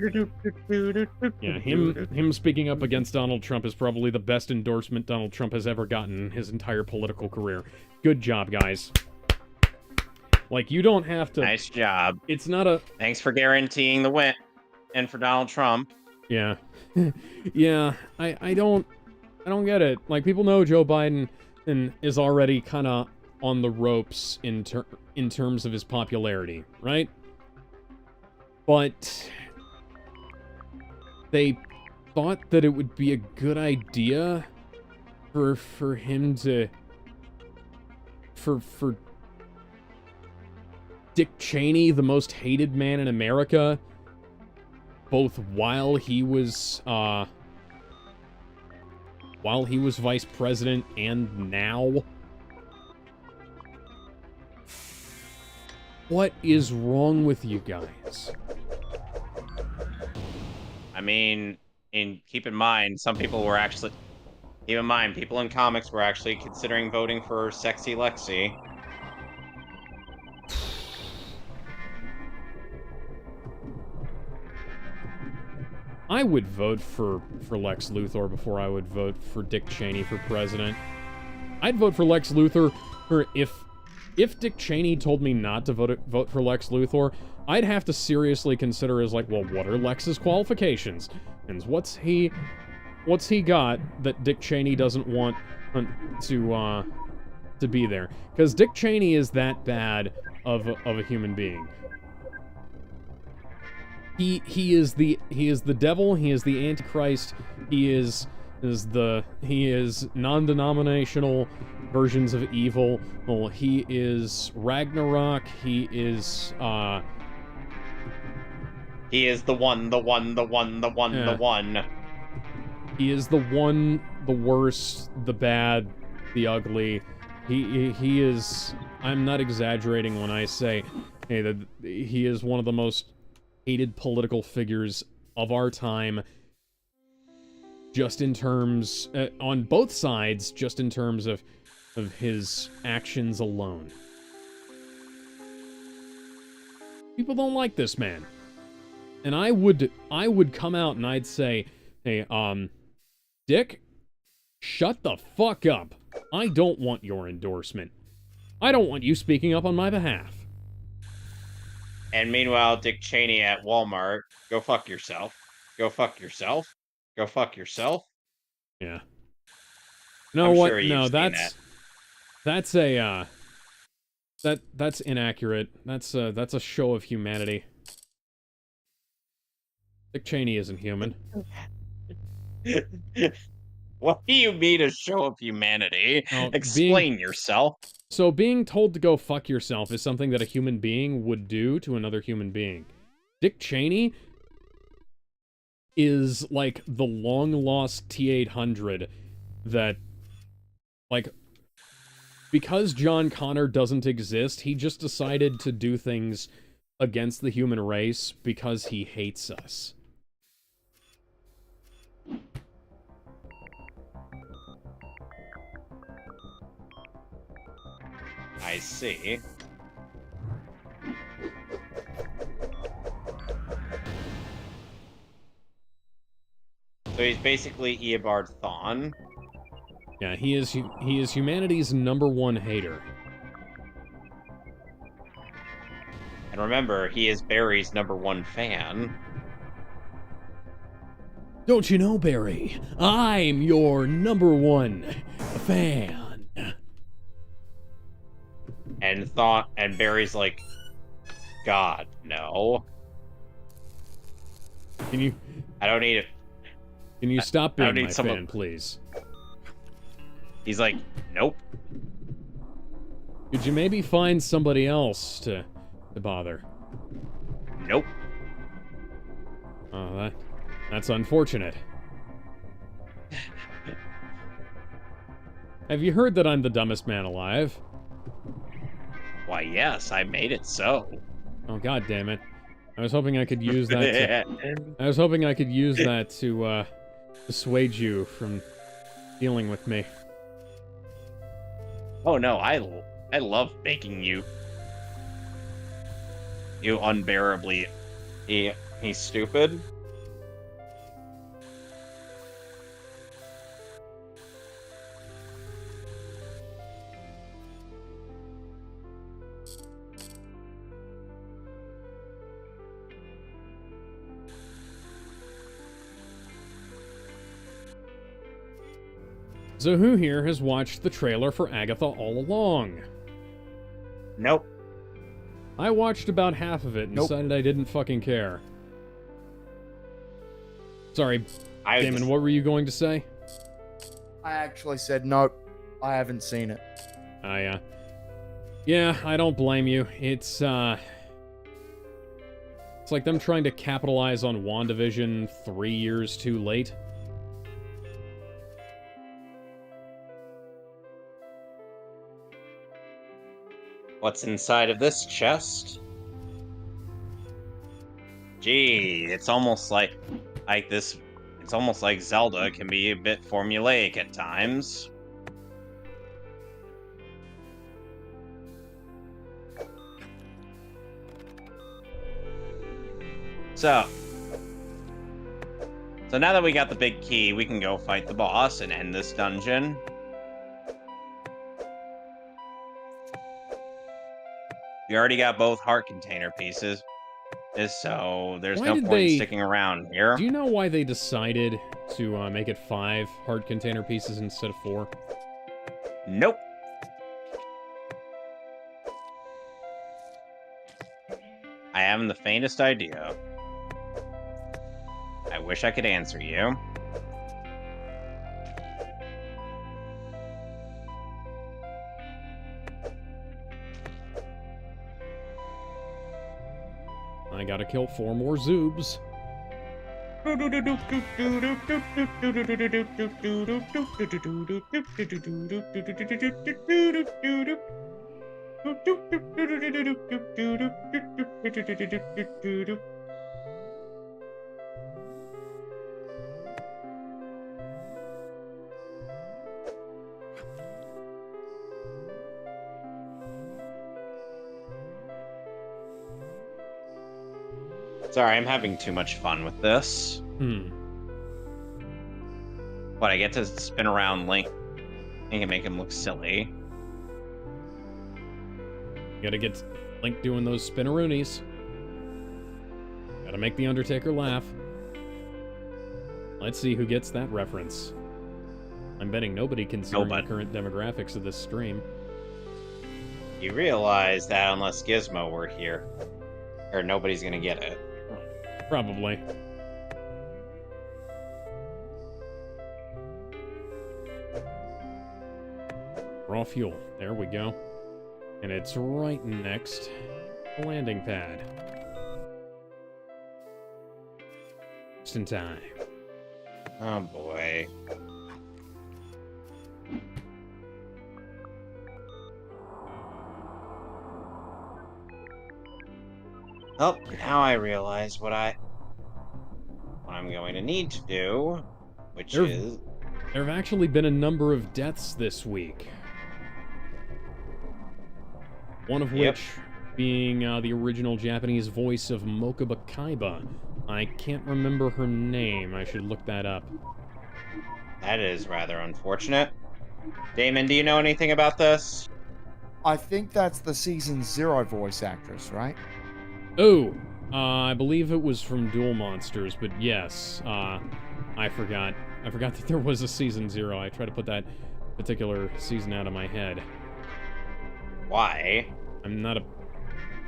Yeah, him speaking up against Donald Trump is probably the best endorsement Donald Trump has ever gotten in his entire political career. Good job, guys. Like, you don't have to... Nice job. It's not a... Thanks for guaranteeing the win. And for Donald Trump. Yeah. Yeah, I don't get it. Like, people know Joe Biden is already kind of on the ropes in terms of his popularity, right? But they thought that it would be a good idea for him to for Dick Cheney, the most hated man in America, both while he was vice president and now. What is wrong with you guys? I mean, keep in mind, people in comics were actually considering voting for Sexy Lexi. I would vote for Lex Luthor before I would vote for Dick Cheney for president. I'd vote for Lex Luthor if Dick Cheney told me not to vote for Lex Luthor, I'd have to seriously consider as like, well, what are Lex's qualifications? And what's he got that Dick Cheney doesn't want to be there? Because Dick Cheney is that bad of a human being. He is the devil, he is the Antichrist, he is non-denominational versions of evil. Well, he is Ragnarok, he is the one. He is the one, the worst, the bad, the ugly. He is, I'm not exaggerating when I say, hey, that he is one of the most hated political figures of our time, just in terms, on both sides, just in terms of his actions alone. People don't like this man. And I would come out and I'd say, hey, Dick, shut the fuck up. I don't want your endorsement. I don't want you speaking up on my behalf. And meanwhile, Dick Cheney at Walmart, go fuck yourself. Go fuck yourself. Go fuck yourself. Yeah. No, I'm what? Sure no, that's inaccurate. That's a show of humanity. Dick Cheney isn't human. What do you mean a show of humanity? Explain yourself. So being told to go fuck yourself is something that a human being would do to another human being. Dick Cheney is like the long-lost T-800 that, like, because John Connor doesn't exist, he just decided to do things against the human race because he hates us. I see. So he's basically Eobard Thawne. Yeah, he is humanity's #1 hater. And remember, he is Barry's #1 fan. Don't you know, Barry? I'm your #1 fan. And Barry's like, God, no. I don't need it. Can you stop being my fan, please? He's like, nope. Could you maybe find somebody else to bother? Nope. Oh, that's unfortunate. Have you heard that I'm the dumbest man alive? Why, yes, I made it so. Oh, god damn it. I was hoping I could use that to dissuade you from dealing with me. Oh no, I love making you unbearably he's stupid. So who here has watched the trailer for Agatha all along? Nope. I watched about half of it and decided I didn't fucking care. Sorry, Damon, what were you going to say? I actually said nope. I haven't seen it. Oh, yeah. Yeah, I don't blame you. It's like them trying to capitalize on WandaVision 3 years too late. What's inside of this chest? Gee, it's almost like this. It's almost like Zelda can be a bit formulaic at times. So now that we got the big key, we can go fight the boss and end this dungeon. You already got both heart container pieces, so there's Why no did point in they- sticking around here. Do you know why they decided to make it 5 heart container pieces instead of 4? Nope. I haven't the faintest idea. I wish I could answer you. I gotta kill 4 more Zoobs. Sorry, I'm having too much fun with this. But I get to spin around Link and make him look silly. Gotta get Link doing those spinneroonies. Gotta make the Undertaker laugh. Let's see who gets that reference. I'm betting nobody considering the current demographics of this stream. You realize that unless Gizmo were here, or nobody's gonna get it. Probably. Raw fuel. There we go. And it's right next to the landing pad. Just in time. Oh boy. Oh, now I realize what I'm going to need to do, which is... There have actually been a number of deaths this week. One of which being the original Japanese voice of Mokuba Kaiba. I can't remember her name. I should look that up. That is rather unfortunate. Damon, do you know anything about this? I think that's the Season 0 voice actress, right? Oh, I believe it was from Duel Monsters, but yes, I forgot. I forgot that there was a Season 0. I tried to put that particular season out of my head. Why? I'm not a...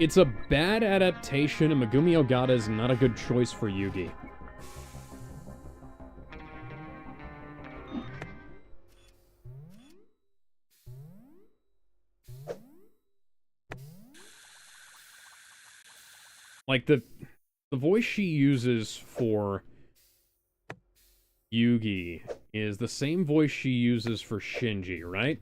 It's a bad adaptation, and Megumi Ogata is not a good choice for Yugi. Like, the voice she uses for Yugi is the same voice she uses for Shinji, right?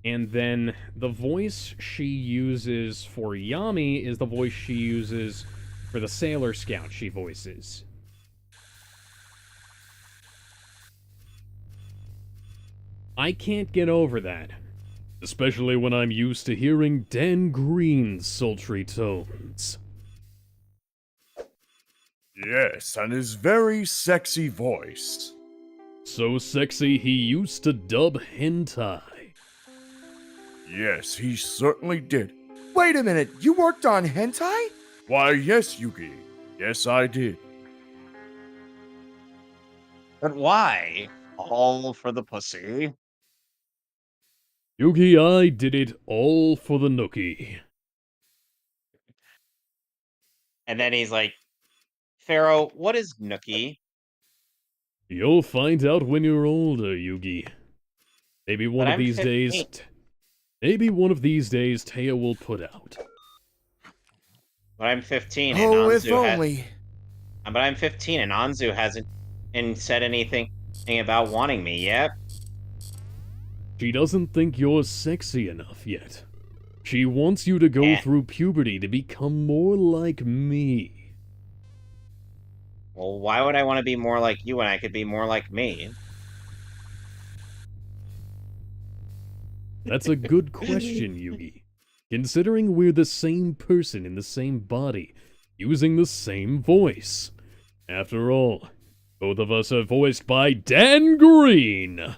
And then the voice she uses for Yami is the voice she uses for the Sailor Scout she voices. I can't get over that. Especially when I'm used to hearing Dan Green's sultry tones. Yes, and his very sexy voice. So sexy he used to dub hentai. Yes, he certainly did. Wait a minute, you worked on hentai? Why, yes, Yugi. Yes, I did. But why? All for the pussy? Yugi, I did it all for the nookie. And then he's like, Pharaoh, what is nookie? You'll find out when you're older, Yugi. Maybe one of these days... Maybe one of these days Taya will put out. But I'm 15 and Oh, if Anzu only. But I'm 15 and Anzu hasn't said anything about wanting me yet. She doesn't think you're sexy enough yet. She wants you to go through puberty to become more like me. Well, why would I want to be more like you when I could be more like me? That's a good question, Yugi. Considering we're the same person in the same body, using the same voice. After all, both of us are voiced by Dan Green!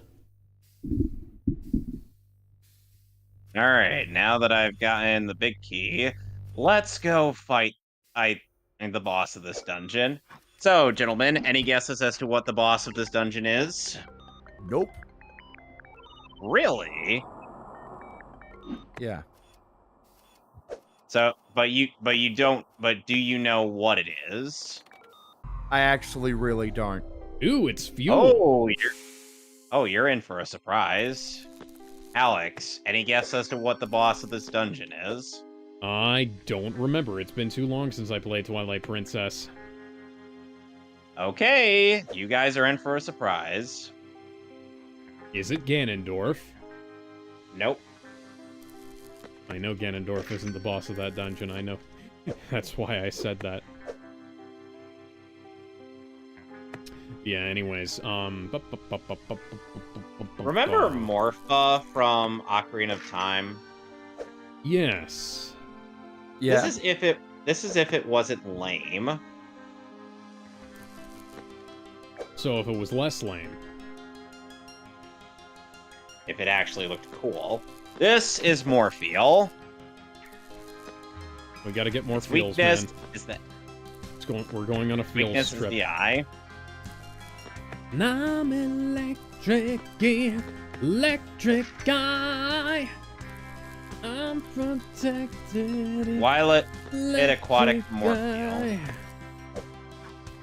All right, now that I've gotten the big key, let's go fight the boss of this dungeon. So, gentlemen, any guesses as to what the boss of this dungeon is? Nope. Really? Yeah. So, but do you know what it is? I actually really don't. Ooh, it's fuel. You're in for a surprise. Alex, any guess as to what the boss of this dungeon is? I don't remember. It's been too long since I played Twilight Princess. Okay, you guys are in for a surprise. Is it Ganondorf? Nope. I know Ganondorf isn't the boss of that dungeon, I know. That's why I said that. Yeah, anyways, Remember Morpha from Ocarina of Time? Yes. Yeah. This is if it wasn't lame. So if it was less lame. If it actually looked cool. This is Morpheal. We gotta get more Its feels, weakness man. is that We're going on a feels weakness is trip. the eye. And I'm electric, yeah, electric guy. I'm protected. Violet hit aquatic electric Morpheal. guy.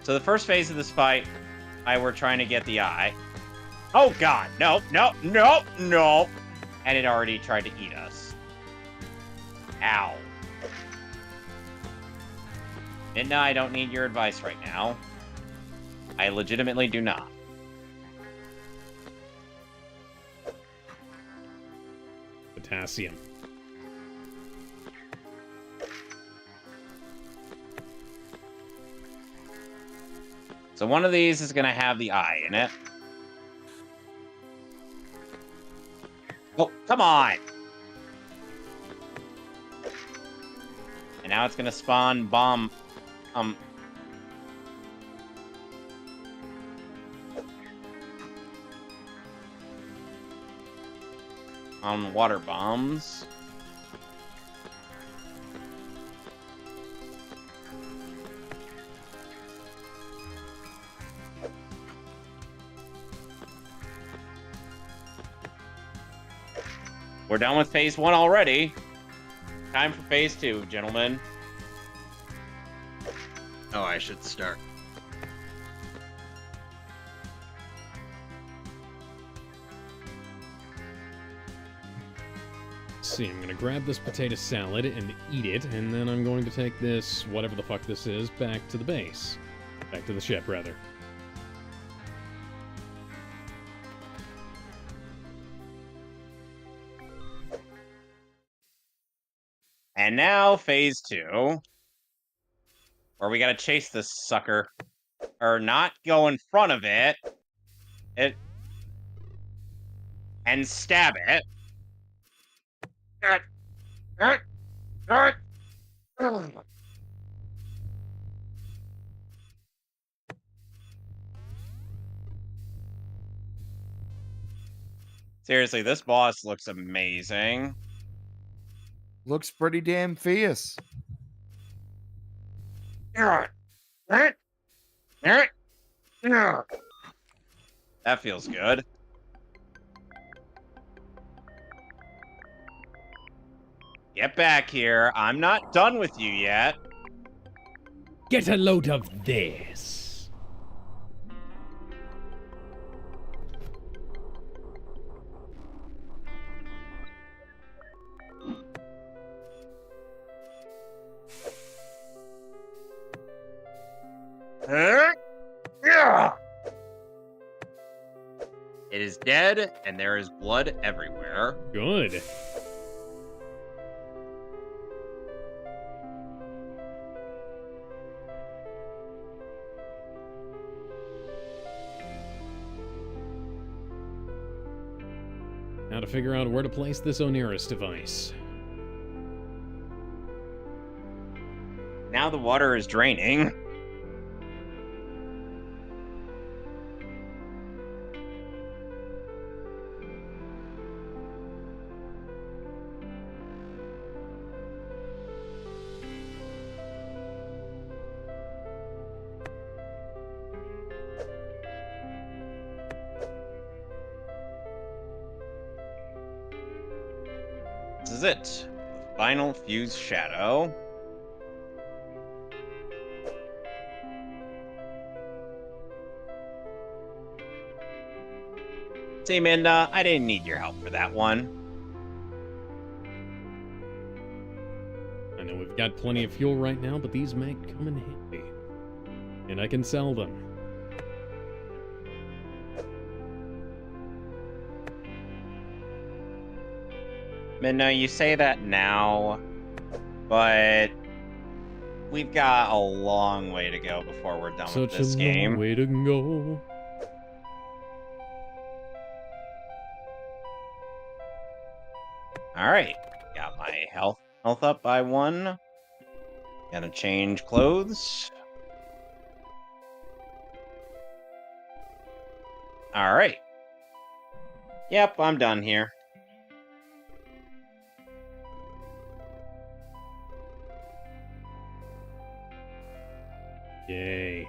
So the first phase of this fight, we're trying to get the eye. Oh god, no. And it already tried to eat us. Ow. Midna, I don't need your advice right now. I legitimately do not. Potassium. So one of these is going to have the eye in it. Oh, come on! And now it's going to spawn bomb... on water bombs. We're done with phase 1 already. Time for phase 2, gentlemen. Oh, I should start. See, I'm gonna grab this potato salad and eat it, and then I'm going to take this, whatever the fuck this is, back to the base. Back to the ship, rather. And now, phase 2. Where we gotta chase this sucker. Or not go in front of it. And stab it. Seriously, this boss looks amazing. Looks pretty damn fierce. That feels good. Get back here. I'm not done with you yet. Get a load of this. It is dead, and there is blood everywhere. Good. Now to figure out where to place this Oniris device. Now the water is draining. is it. The final fused shadow. See, Minda, I didn't need your help for that one. I know we've got plenty of fuel right now, but these may come in handy. And I can sell them. Minda, you say that now, but we've got a long way to go before we're done with this game. Such a long way to go. Alright, got my health up by 1. Gotta change clothes. Alright. Yep, I'm done here. Yay.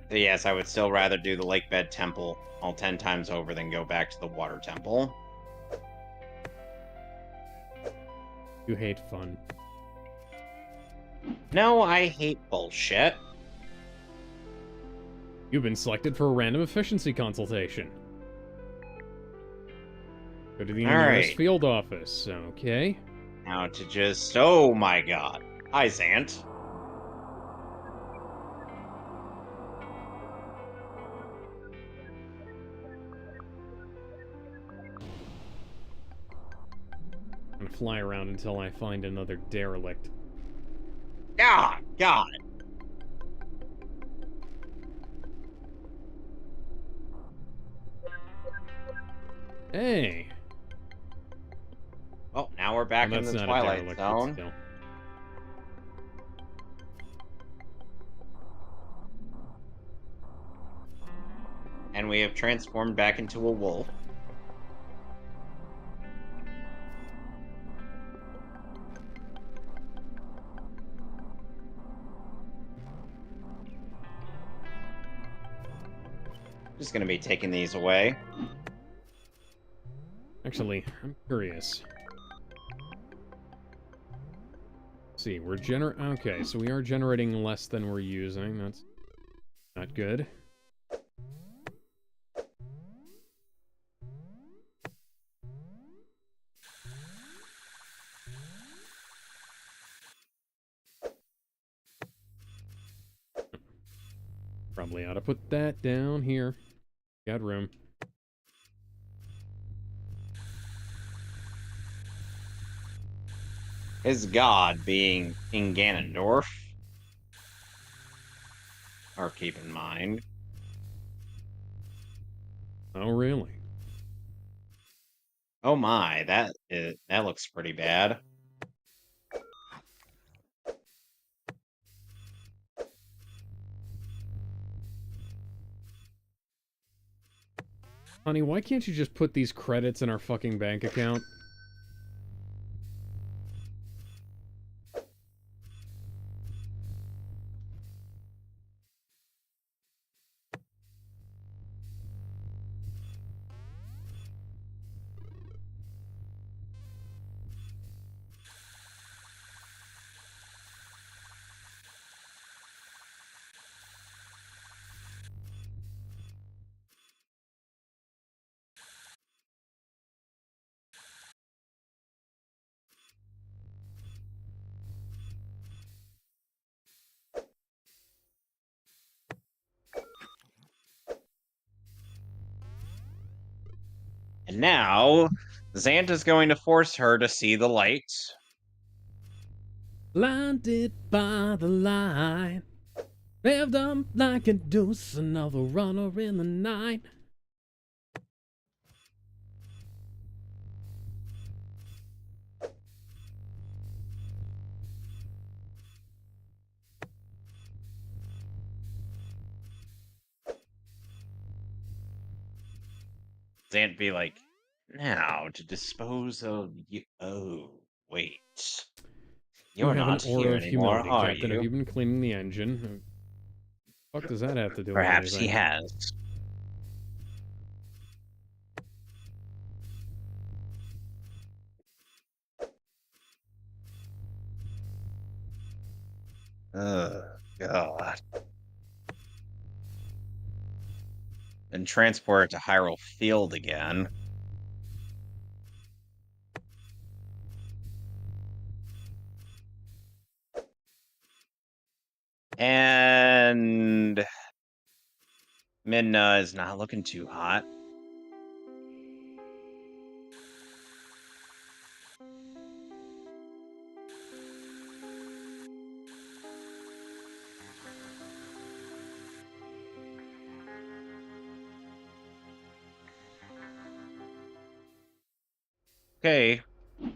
So yes, I would still rather do the Lake Bed Temple all 10 times over than go back to the Water Temple. You hate fun. No, I hate bullshit. You've been selected for a random efficiency consultation. Go to the nearest field office, okay? Now to just... Oh my god. Hi, Zant. I'm gonna fly around until I find another derelict. Ah, God. Hey! Oh, now we're back in the Twilight Zone. Still. And we have transformed back into a wolf. Just gonna be taking these away. Actually, I'm curious. Let's see, we're okay, so we are generating less than we're using. That's not good. Probably ought to put that down here. Got room. His god being King Ganondorf. Or keep in mind. Oh, really? Oh my, that looks pretty bad. Honey, why can't you just put these credits in our fucking bank account? And now, Zant is going to force her to see the light. Blinded by the light, revved up like a deuce, another runner in the night. Zant be like, now to dispose of you. Oh, wait. You're You have not an aura here of anymore, humility, are Captain. Have you you? been cleaning the engine? What the fuck does that have to do with Perhaps anything? he has. Oh, God. And transport it to Hyrule Field again. And Midna is not looking too hot. Okay. And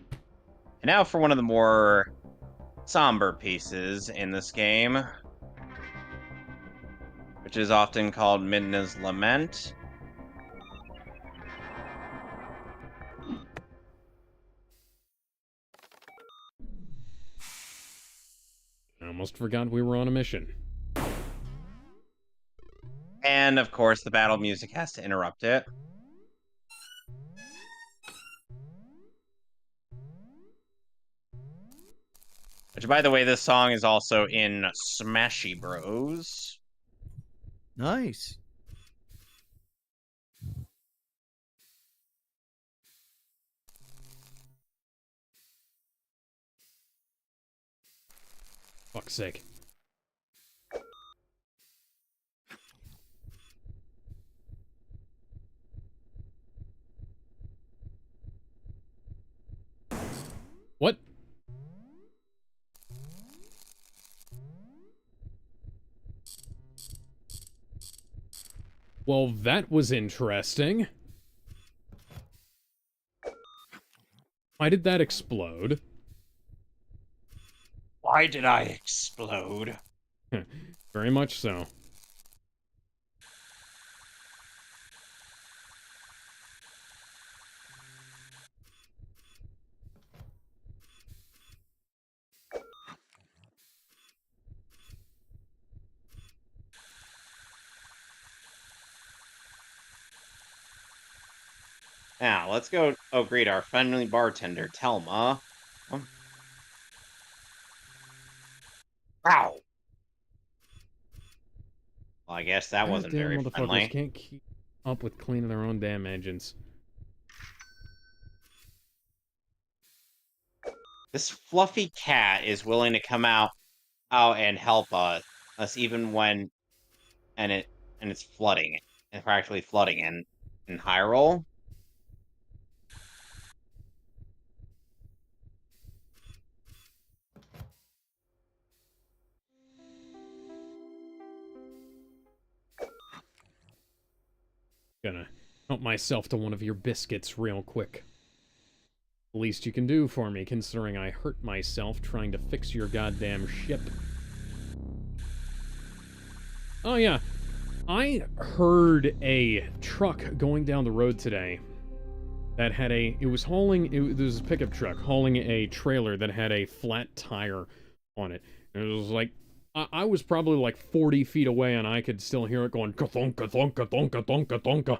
now for one of the more somber pieces in this game, which is often called Midna's Lament. I almost forgot we were on a mission. And, of course, the battle music has to interrupt it. Which, by the way, this song is also in Smashy Bros. Nice. Fuck's sake. What? Well, that was interesting. Why did that explode? Why did I explode? Very much so. Now, let's go greet our friendly bartender, Telma. Ow! Well, I guess that wasn't Goddamn very motherfuckers friendly. can't keep up with cleaning their own damn engines. This fluffy cat is willing to come out and help us even when it's flooding and practically flooding in Hyrule. Gonna help myself to one of your biscuits real quick. The least you can do for me, considering I hurt myself trying to fix your goddamn ship. Oh yeah, I heard a truck going down the road today that had it was a pickup truck hauling a trailer that had a flat tire on it. And it was like, I was probably like 40 feet away and I could still hear it going ka-thonka, thonka, thonka, thonka, thonka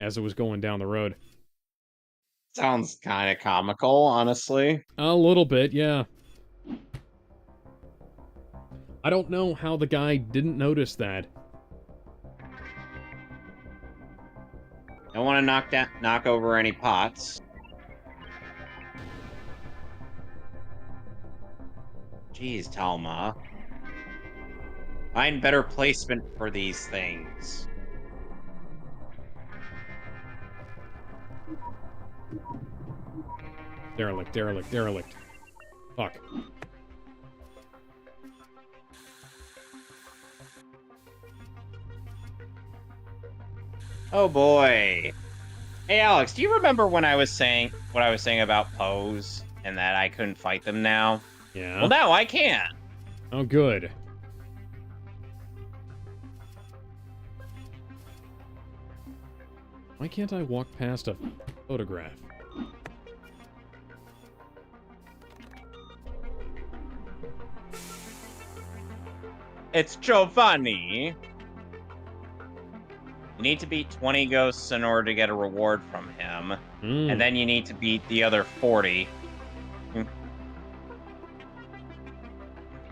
as it was going down the road. Sounds kind of comical, honestly. A little bit, yeah. I don't know how the guy didn't notice that. Don't want to knock over any pots. Jeez, Talma. Find better placement for these things. Derelict, derelict, derelict. Fuck. Oh boy. Hey Alex, do you remember when I was saying what I was saying about Pose and that I couldn't fight them now? Yeah? Well, now I can. Oh, good. Why can't I walk past a photograph? It's Giovanni. You need to beat 20 ghosts in order to get a reward from him. And then you need to beat the other 40.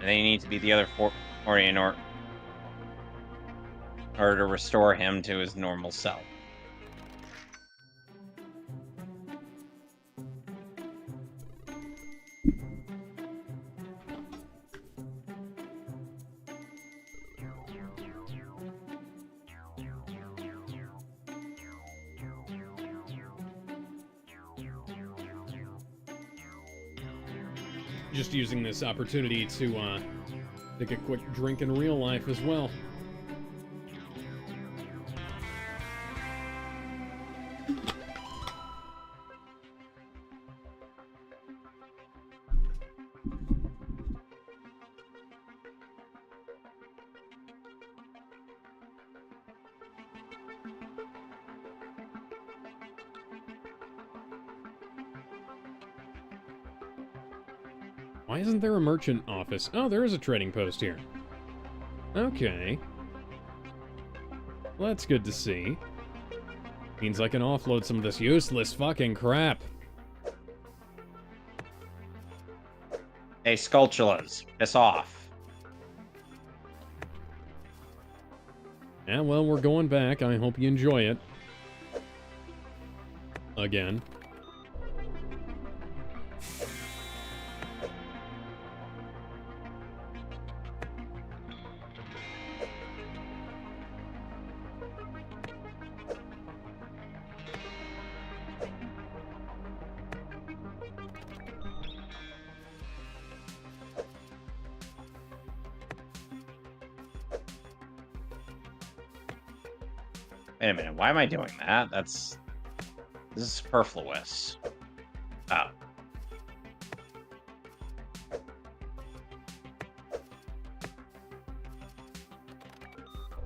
And then you need to be the other 40 in order to restore him to his normal self. Just using this opportunity to take a quick drink in real life as well. Why isn't there a merchant office? Oh, there is a trading post here. Okay. Well, that's good to see. Means I can offload some of this useless fucking crap. Hey, Sculptulas, piss off. Yeah, well, we're going back. I hope you enjoy it. Again. Wait a minute, why am I doing that? This is superfluous. Oh.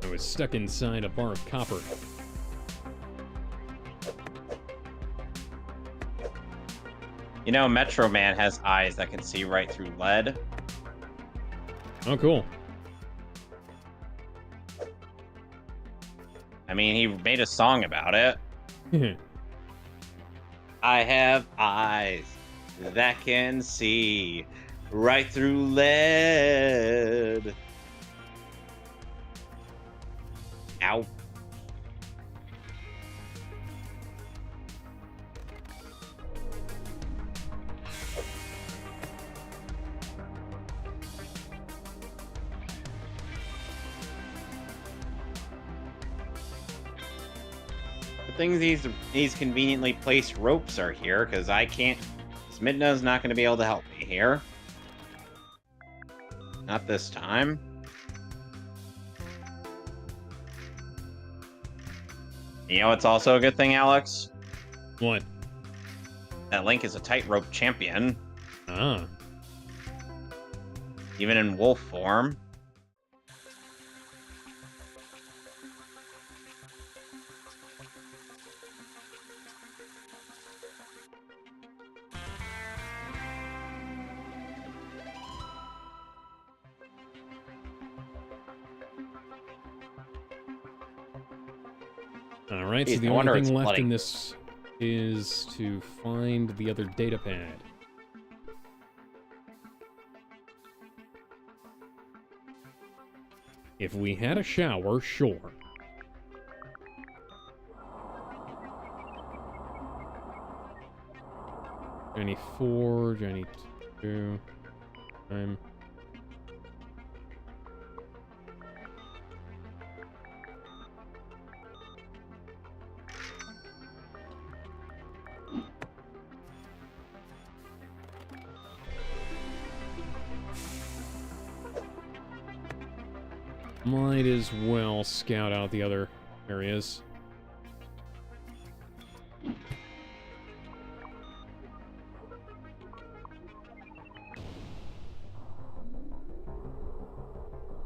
I was stuck inside a bar of copper. You know, Metro Man has eyes that can see right through lead. Oh, cool. I mean, he made a song about it. I have eyes that can see right through lead. Ow. Things these conveniently placed ropes are here because I can't. Midna's not going to be able to help me here. Not this time. You know, it's also a good thing, Alex. What? That Link is a tightrope champion. Ah. Even in wolf form. Alright, so the only thing left in this is to find the other data pad. If we had a shower, sure. I need 4, I need 2. Might as well scout out the other areas.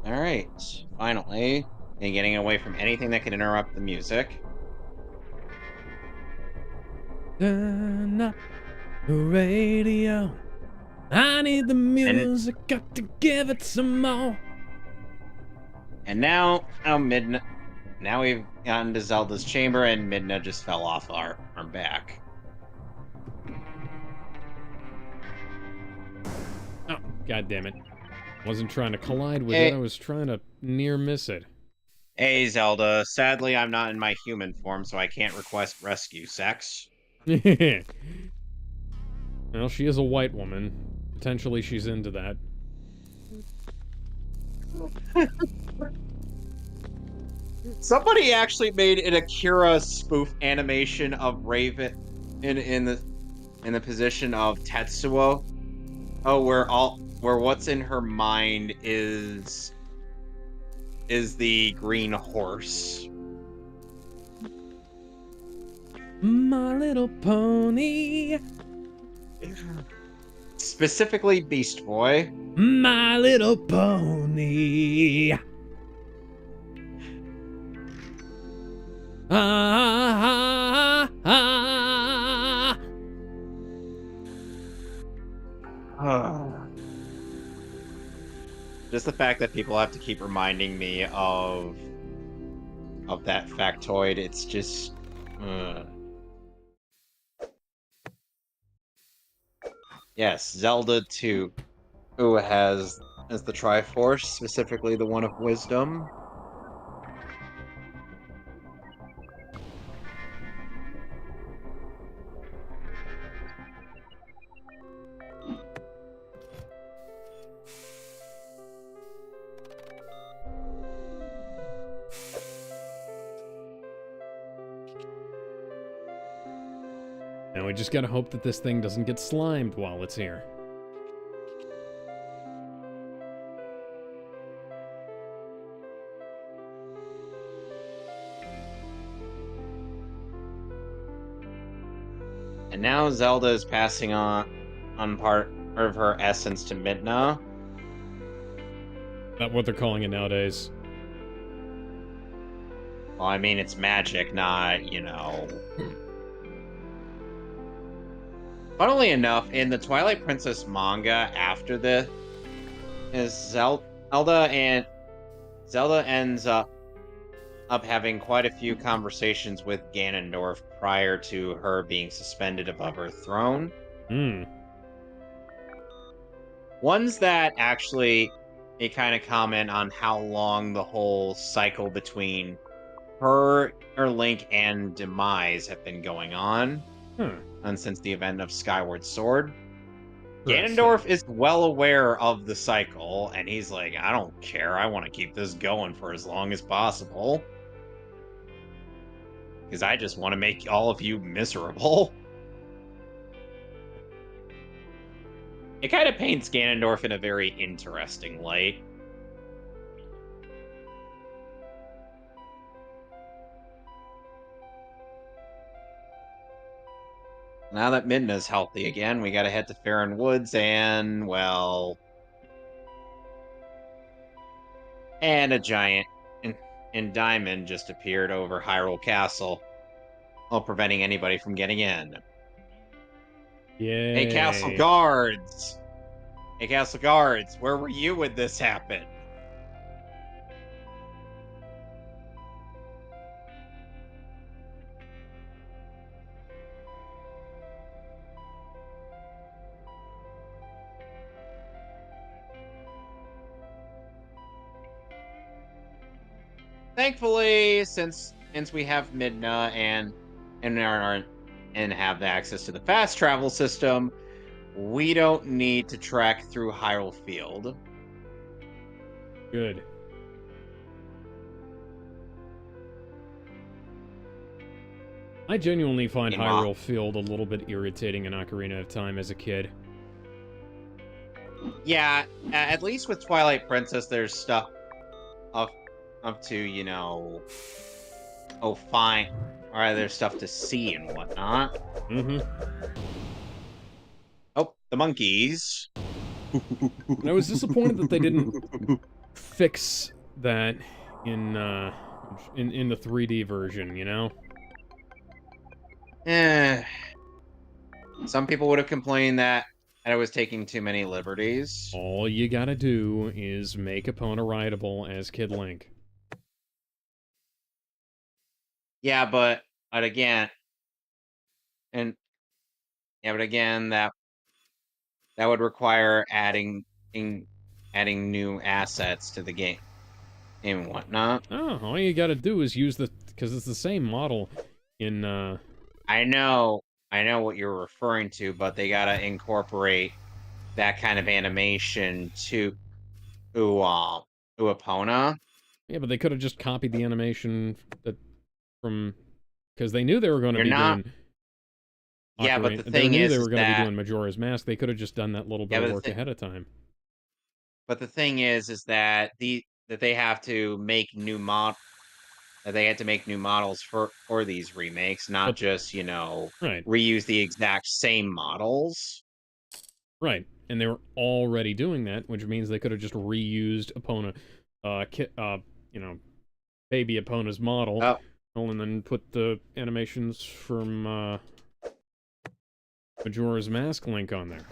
Alright, finally. And getting away from anything that can interrupt the music. Turn up the radio. I need the music, got to give it some more. And now, Midna. Now we've gotten to Zelda's chamber, and Midna just fell off our back. Oh, god damn it. Wasn't trying to collide with it, Hey, I was trying to near miss it. hey, Zelda. Sadly, I'm not in my human form, so I can't request rescue sex. Well, she is a white woman. Potentially she's into that. Somebody actually made an Akira spoof animation of Raven in the position of Tetsuo. Oh, where what's in her mind is the green horse. My Little Pony. Specifically Beast Boy. My Little Pony. Ah, ah, ah. Just the fact that people have to keep reminding me of that factoid, it's just yes, Zelda 2, who has the Triforce, specifically the one of wisdom. Now we just gotta hope that this thing doesn't get slimed while it's here. And now Zelda is passing on part of her essence to Midna. That's what they're calling it nowadays. Well, I mean, it's magic, not, Funnily enough, in the Twilight Princess manga after this, is Zelda ends up having quite a few conversations with Ganondorf prior to her being suspended above her throne. Hmm. Ones that actually they kind of comment on how long the whole cycle between her Link and Demise have been going on, and since the event of Skyward Sword. Ganondorf is well aware of the cycle, and he's like, I don't care, I want to keep this going for as long as possible. Because I just want to make all of you miserable. It kind of paints Ganondorf in a very interesting light. Now that Midna's healthy again, we gotta head to Farron Woods and, well... And a giant in diamond just appeared over Hyrule Castle, while preventing anybody from getting in. Yay. Hey, Castle Guards! Hey, Castle Guards, where were you when this happened? Thankfully, since we have Midna and have the access to the fast travel system, we don't need to track through Hyrule Field. Good. I genuinely find Hyrule Field a little bit irritating in Ocarina of Time as a kid. Yeah, at least with Twilight Princess, there's stuff up to, oh, fine. Alright, there's stuff to see and whatnot. Mm-hmm. Oh, the monkeys. I was disappointed that they didn't fix that in the 3D version, you know? Some people would have complained that I was taking too many liberties. All you gotta do is make Epona rideable as Kid Link. Yeah, but again, that would require adding adding new assets to the game and whatnot. Oh, all you gotta do is use because it's the same model in, I know what you're referring to, but they gotta incorporate that kind of animation to Epona. yeah, but they could have just copied the animation from, because they knew they were going to You're be not. doing Yeah, but the they thing knew they is were going to be that. doing Majora's Mask. They could have just done that little bit Yeah, of but work ahead of time. but the thing is that they have to make that they had to make new models for these remakes, not But just right, reuse the exact same models. right, and they were already doing that, which means they could have just reused you know, baby Epona's model, Oh, and then put the animations from Majora's Mask link on there.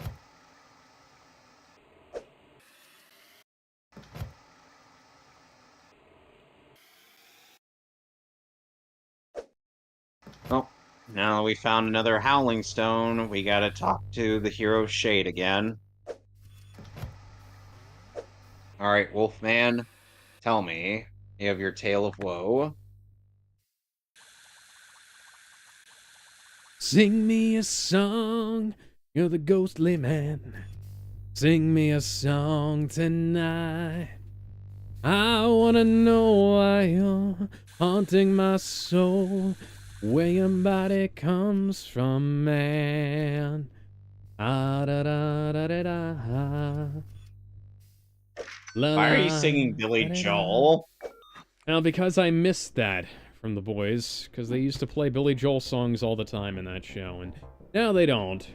oh, now we found another Howling Stone. We gotta talk to the hero Shade again. All right, Wolfman, tell me, you have your tale of woe. Sing me a song, you're the ghostly man. Sing me a song tonight. I wanna know why you're haunting my soul, where your body comes from, man. Ah da da da da da. La Why are you la singing Billy da da da. Joel? Now, because I missed that from the boys, because they used to play Billy Joel songs all the time in that show, and now they don't.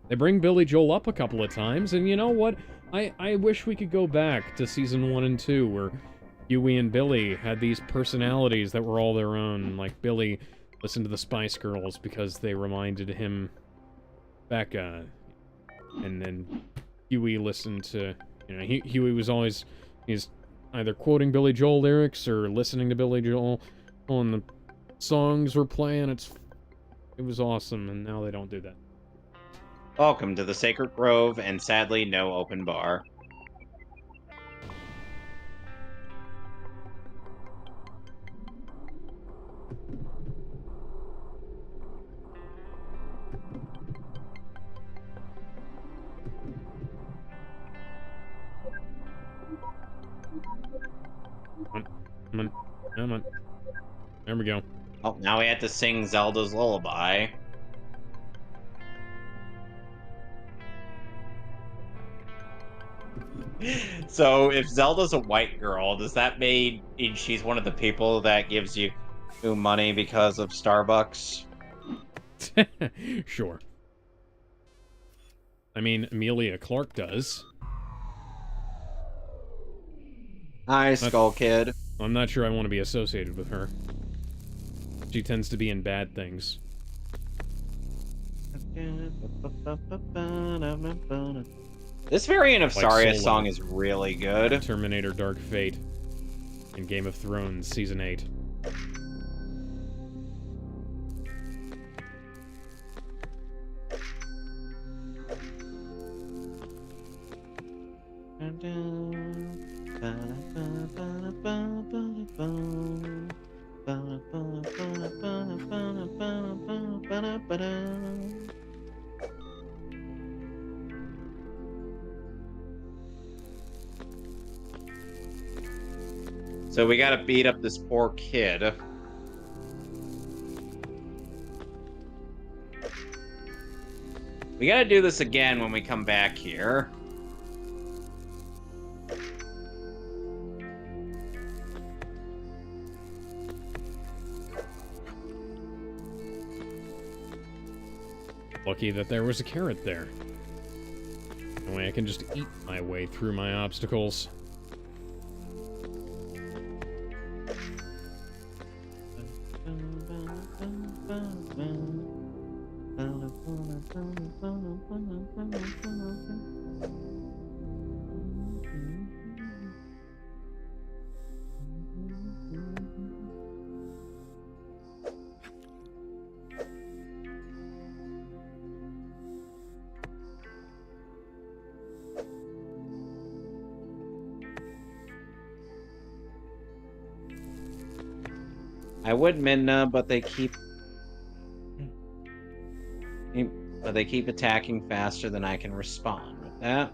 They bring Billy Joel up a couple of times, and you know what? I wish we could go back to season 1 and 2, where Huey and Billy had these personalities that were all their own. Like, Billy listened to the Spice Girls because they reminded him Becca, and then Huey listened to, Huey was always, he's either quoting Billy Joel lyrics or listening to Billy Joel when the songs were playing. It was awesome, and now they don't do that. Welcome to the Sacred Grove, and sadly, no open bar. Come on, come on. There we go. Oh, now we have to sing Zelda's lullaby. So, if Zelda's a white girl, does that mean she's one of the people that gives you money because of Starbucks? Sure. I mean, Amelia Clark does. Hi, Skull Kid. I'm not sure I want to be associated with her. She tends to be in bad things. This variant of Like Saria Solo. song is really good. Terminator Dark Fate. In Game of Thrones, Season 8. So we gotta beat up this poor kid. We gotta do this again when we come back here. Lucky that there was a carrot there. That way I can just eat my way through my obstacles. I would Midna, but they keep attacking faster than I can respond with that.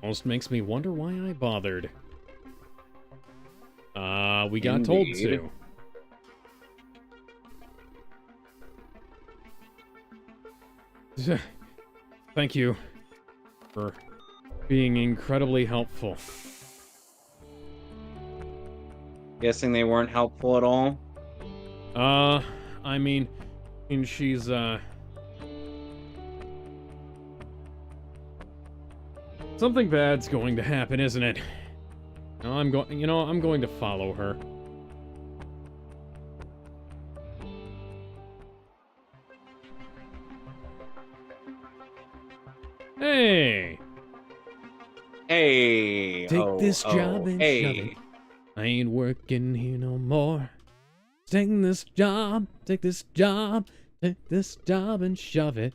Almost makes me wonder why I bothered. We got told to. Thank you for being incredibly helpful. Guessing they weren't helpful at all? I mean, she's, something bad's going to happen, isn't it? No, I'm going to follow her. Hey! Hey! Take this job and shove it. I ain't working here no more. Take this job, take this job, take this job and shove it.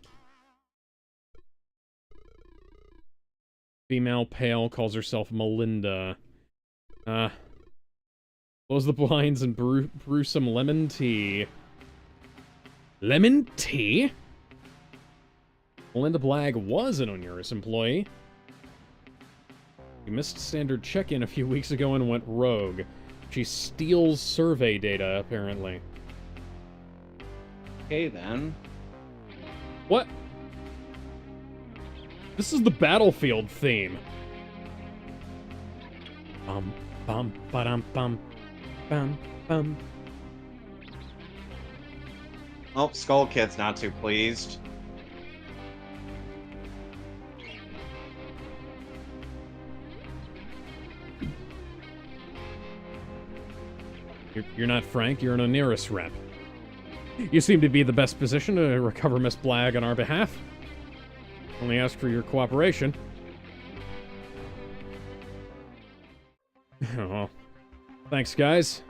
Female pale calls herself Melinda. Close the blinds and brew some lemon tea. Lemon tea? Melinda Blagg was an Onuris employee. She missed standard check-in a few weeks ago and went rogue. She steals survey data, apparently. Okay, then. What? This is the Battlefield theme. Bum, bum, ba-dum, bum, bum, bum. Oh, Skull Kid's not too pleased. You're not Frank, you're an Onuris rep. You seem to be the best position to recover Miss Blagg on our behalf. Only ask for your cooperation. Oh, thanks, guys.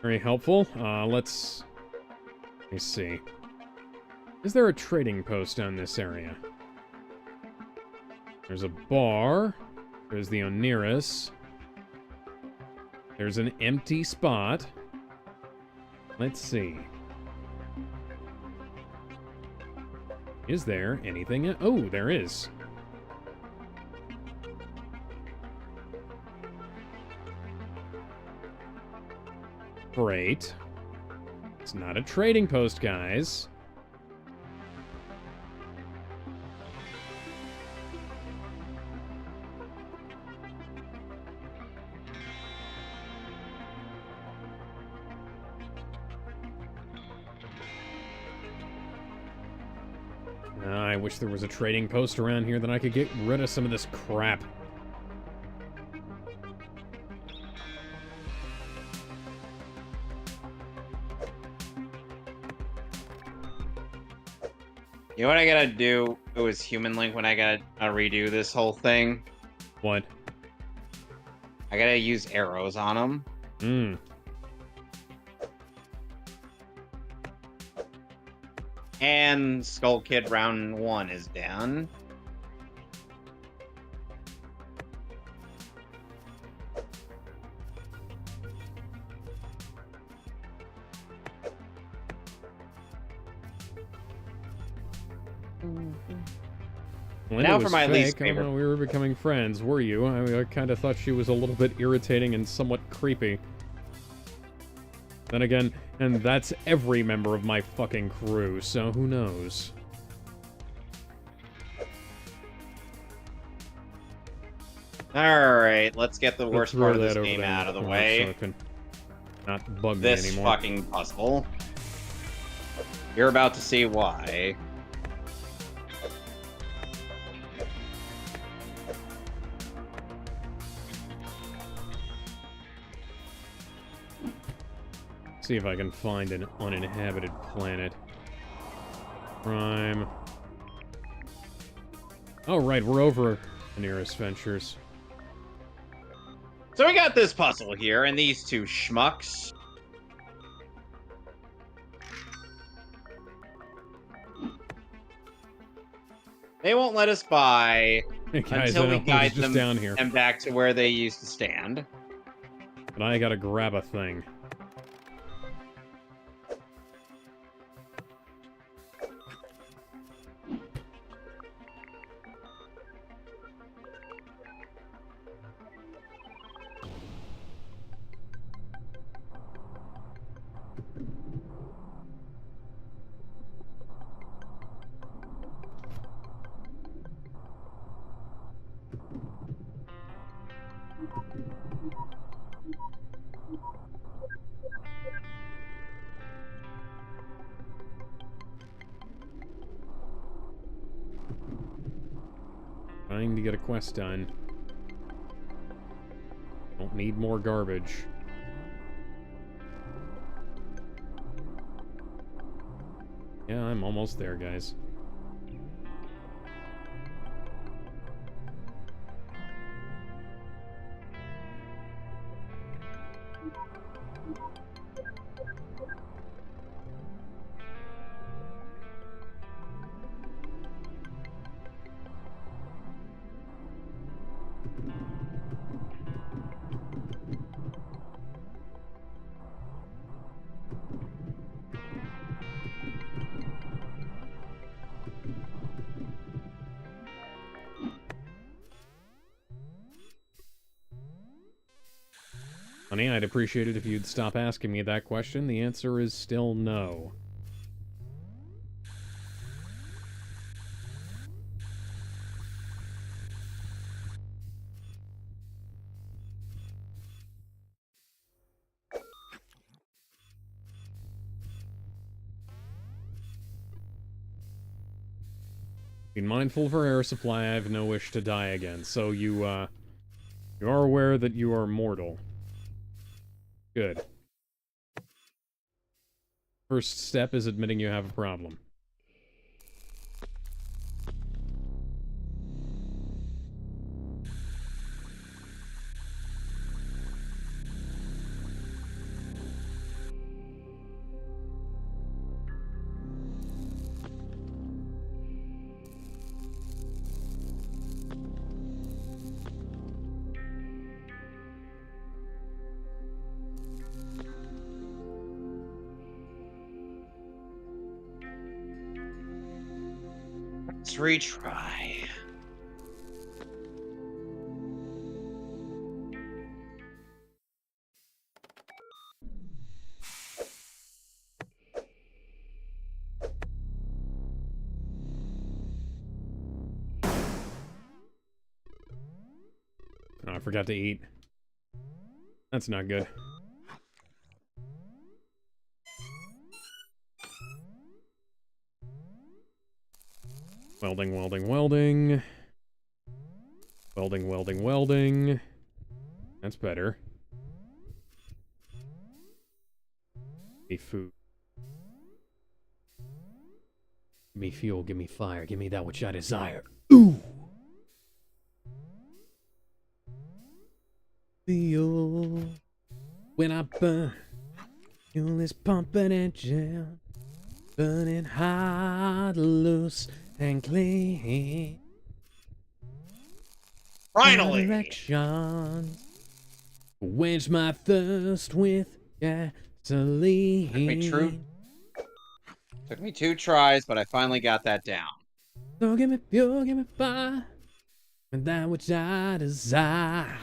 Very helpful. Let me see. Is there a trading post on this area? There's a bar. There's the Onuris. There's an empty spot. Let's see. Is there anything? Oh, there is. Great. It's not a trading post, guys. I wish there was a trading post around here that I could get rid of some of this crap. You know what I gotta do? It was Human Link when I gotta redo this whole thing. What? I gotta use arrows on them. Hmm. And Skull Kid round 1 is down. Linda Now was for my fake. least I don't favorite. know, we were becoming friends, were you? I kind of thought she was a little bit irritating and somewhat creepy. Then again, and that's every member of my fucking crew, so who knows? Alright, let's get the worst Throw part of this that over game there in out of the corner way. so it can not bug me This anymore. fucking puzzle. You're about to see why. See if I can find an uninhabited planet. Prime. Oh, right, we're over the nearest ventures. So we got this puzzle here, and these two schmucks. They won't let us by Hey guys, until we I was guide just them down here. and back to where they used to stand. But I gotta grab a thing. Trying to get a quest done. Don't need more garbage. Yeah, I'm almost there, guys. Honey, I'd appreciate it if you'd stop asking me that question. The answer is still no. Being mindful of our air supply, I have no wish to die again. So you are aware that you are mortal. Good. First step is admitting you have a problem. Let's retry. Oh, I forgot to eat. That's not good. Welding, welding, welding. Welding, welding, welding. That's better. Give me food. Give me fuel, give me fire, give me that which I desire. Ooh! Fuel. When I burn, fuel is pumping and jam. Burning hot, loose, and clean. Finally! Directions. Quench my thirst with gasoline. Took me 2 tries, but I finally got that down. So give me fuel, give me fire, and that which I desire.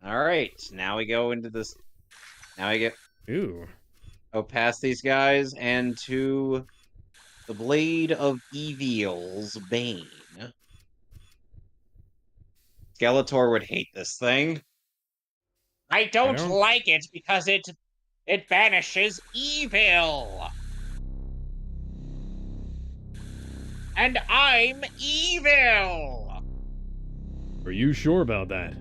Alright, now we go into this. Now we Ooh. go past these guys and to the Blade of Evil's Bane. Skeletor would hate this thing. I don't like it because it banishes evil. And I'm evil. Are you sure about that?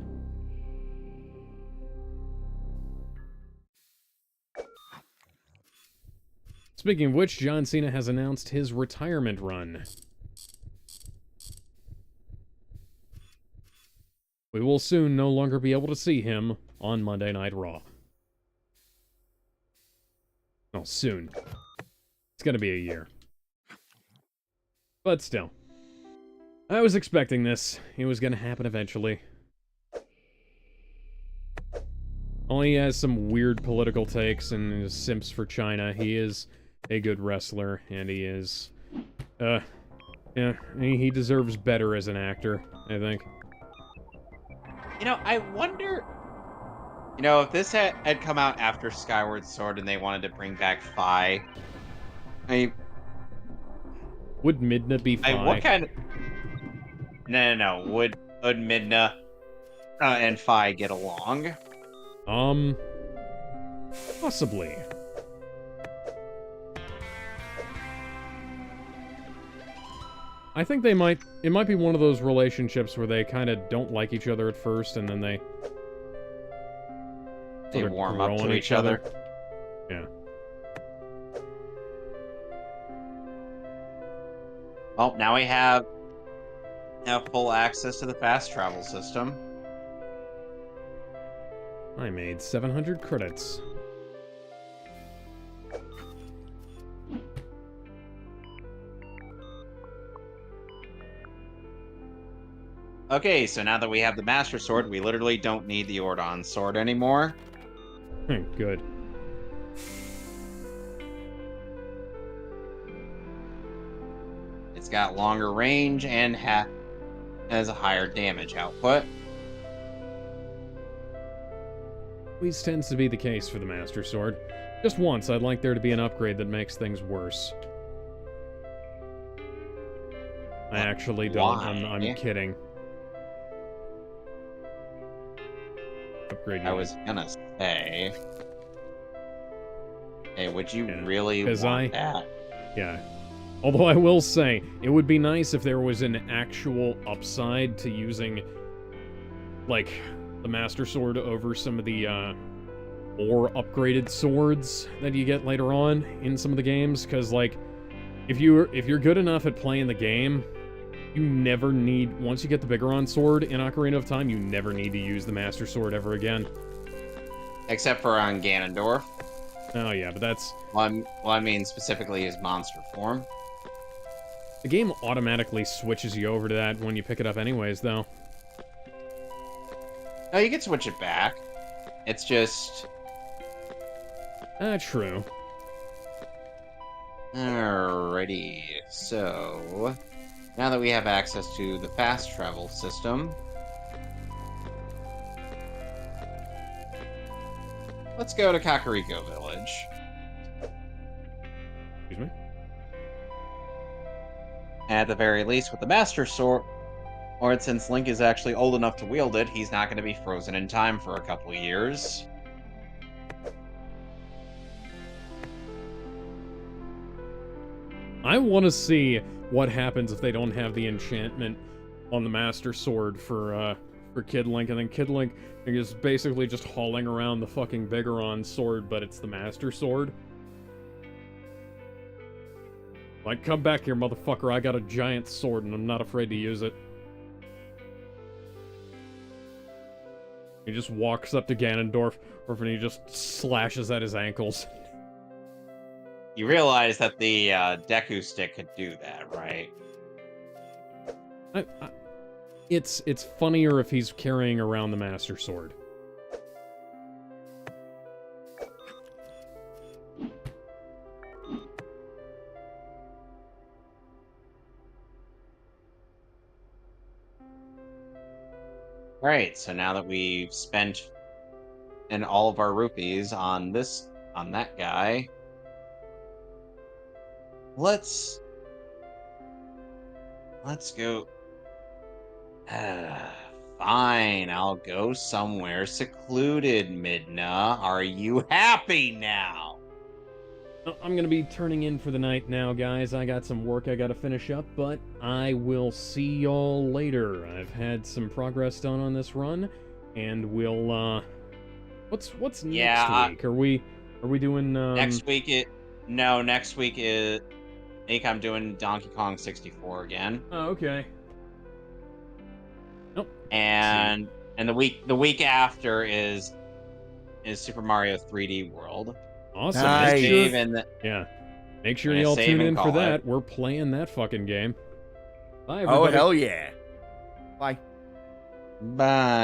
Speaking of which, John Cena has announced his retirement run. We will soon no longer be able to see him on Monday Night Raw. Oh, soon. It's gonna be a year. But still. I was expecting this. It was gonna happen eventually. Only he has some weird political takes and is simps for China. He is a good wrestler, and he is... yeah, he deserves better as an actor, I think. You know, I wonder... You know, if this had come out after Skyward Sword and they wanted to bring back Fi... Would Midna be Fi? what kind of... No. Would Midna and Fi get along? Possibly. I think they might... It might be one of those relationships where they kind of don't like each other at first, and then they warm up to each other. Yeah. Well, now we have full access to the fast travel system. I made 700 credits. Okay, so now that we have the Master Sword, we literally don't need the Ordon Sword anymore. Good. It's got longer range and has a higher damage output. Always tends to be the case for the Master Sword. Just once, I'd like there to be an upgrade that makes things worse. I actually don't. I'm kidding. Upgrade. I was gonna say. Hey, would you really want that? Yeah. Although I will say, it would be nice if there was an actual upside to using, like, the Master Sword over some of the, more upgraded swords that you get later on in some of the games, because, like, if you're good enough at playing the game, you never need, once you get the Bigoron sword in Ocarina of Time, you never need to use the Master Sword ever again. Except for on Ganondorf. Oh yeah, but that's... Well, I mean specifically his monster form. The game automatically switches you over to that when you pick it up anyways, though. No, you can switch it back. It's just... True. Alrighty, so... Now that we have access to the fast travel system... Let's go to Kakariko Village. Excuse me? At the very least, with the Master Sword, or since Link is actually old enough to wield it, he's not going to be frozen in time for a couple of years. I want to see what happens if they don't have the enchantment on the Master Sword for Kid Link, and then Kid Link is basically just hauling around the fucking Bigoron sword, but it's the Master Sword. Like, come back here, motherfucker, I got a giant sword and I'm not afraid to use it. He just walks up to Ganondorf, and he just slashes at his ankles. You realize that the Deku Stick could do that, right? It's funnier if he's carrying around the Master Sword. Right, so now that we've spent all of our rupees on that guy, let's go. Fine, I'll go somewhere secluded, Midna. Are you happy now? I'm gonna be turning in for the night now, guys. I got some work I gotta finish up, but I will see y'all later. I've had some progress done on this run, and we'll, what's next week? Are we doing, Next week No, next week is. I think I'm doing Donkey Kong 64 again. Oh, okay. Nope. And the week after is Super Mario 3D World. Awesome. Nice. Make Save sure, and yeah. Make sure and y'all save tune and in for call that. it. We're playing that fucking game. Bye, Oh, everybody. hell yeah. Bye. Bye.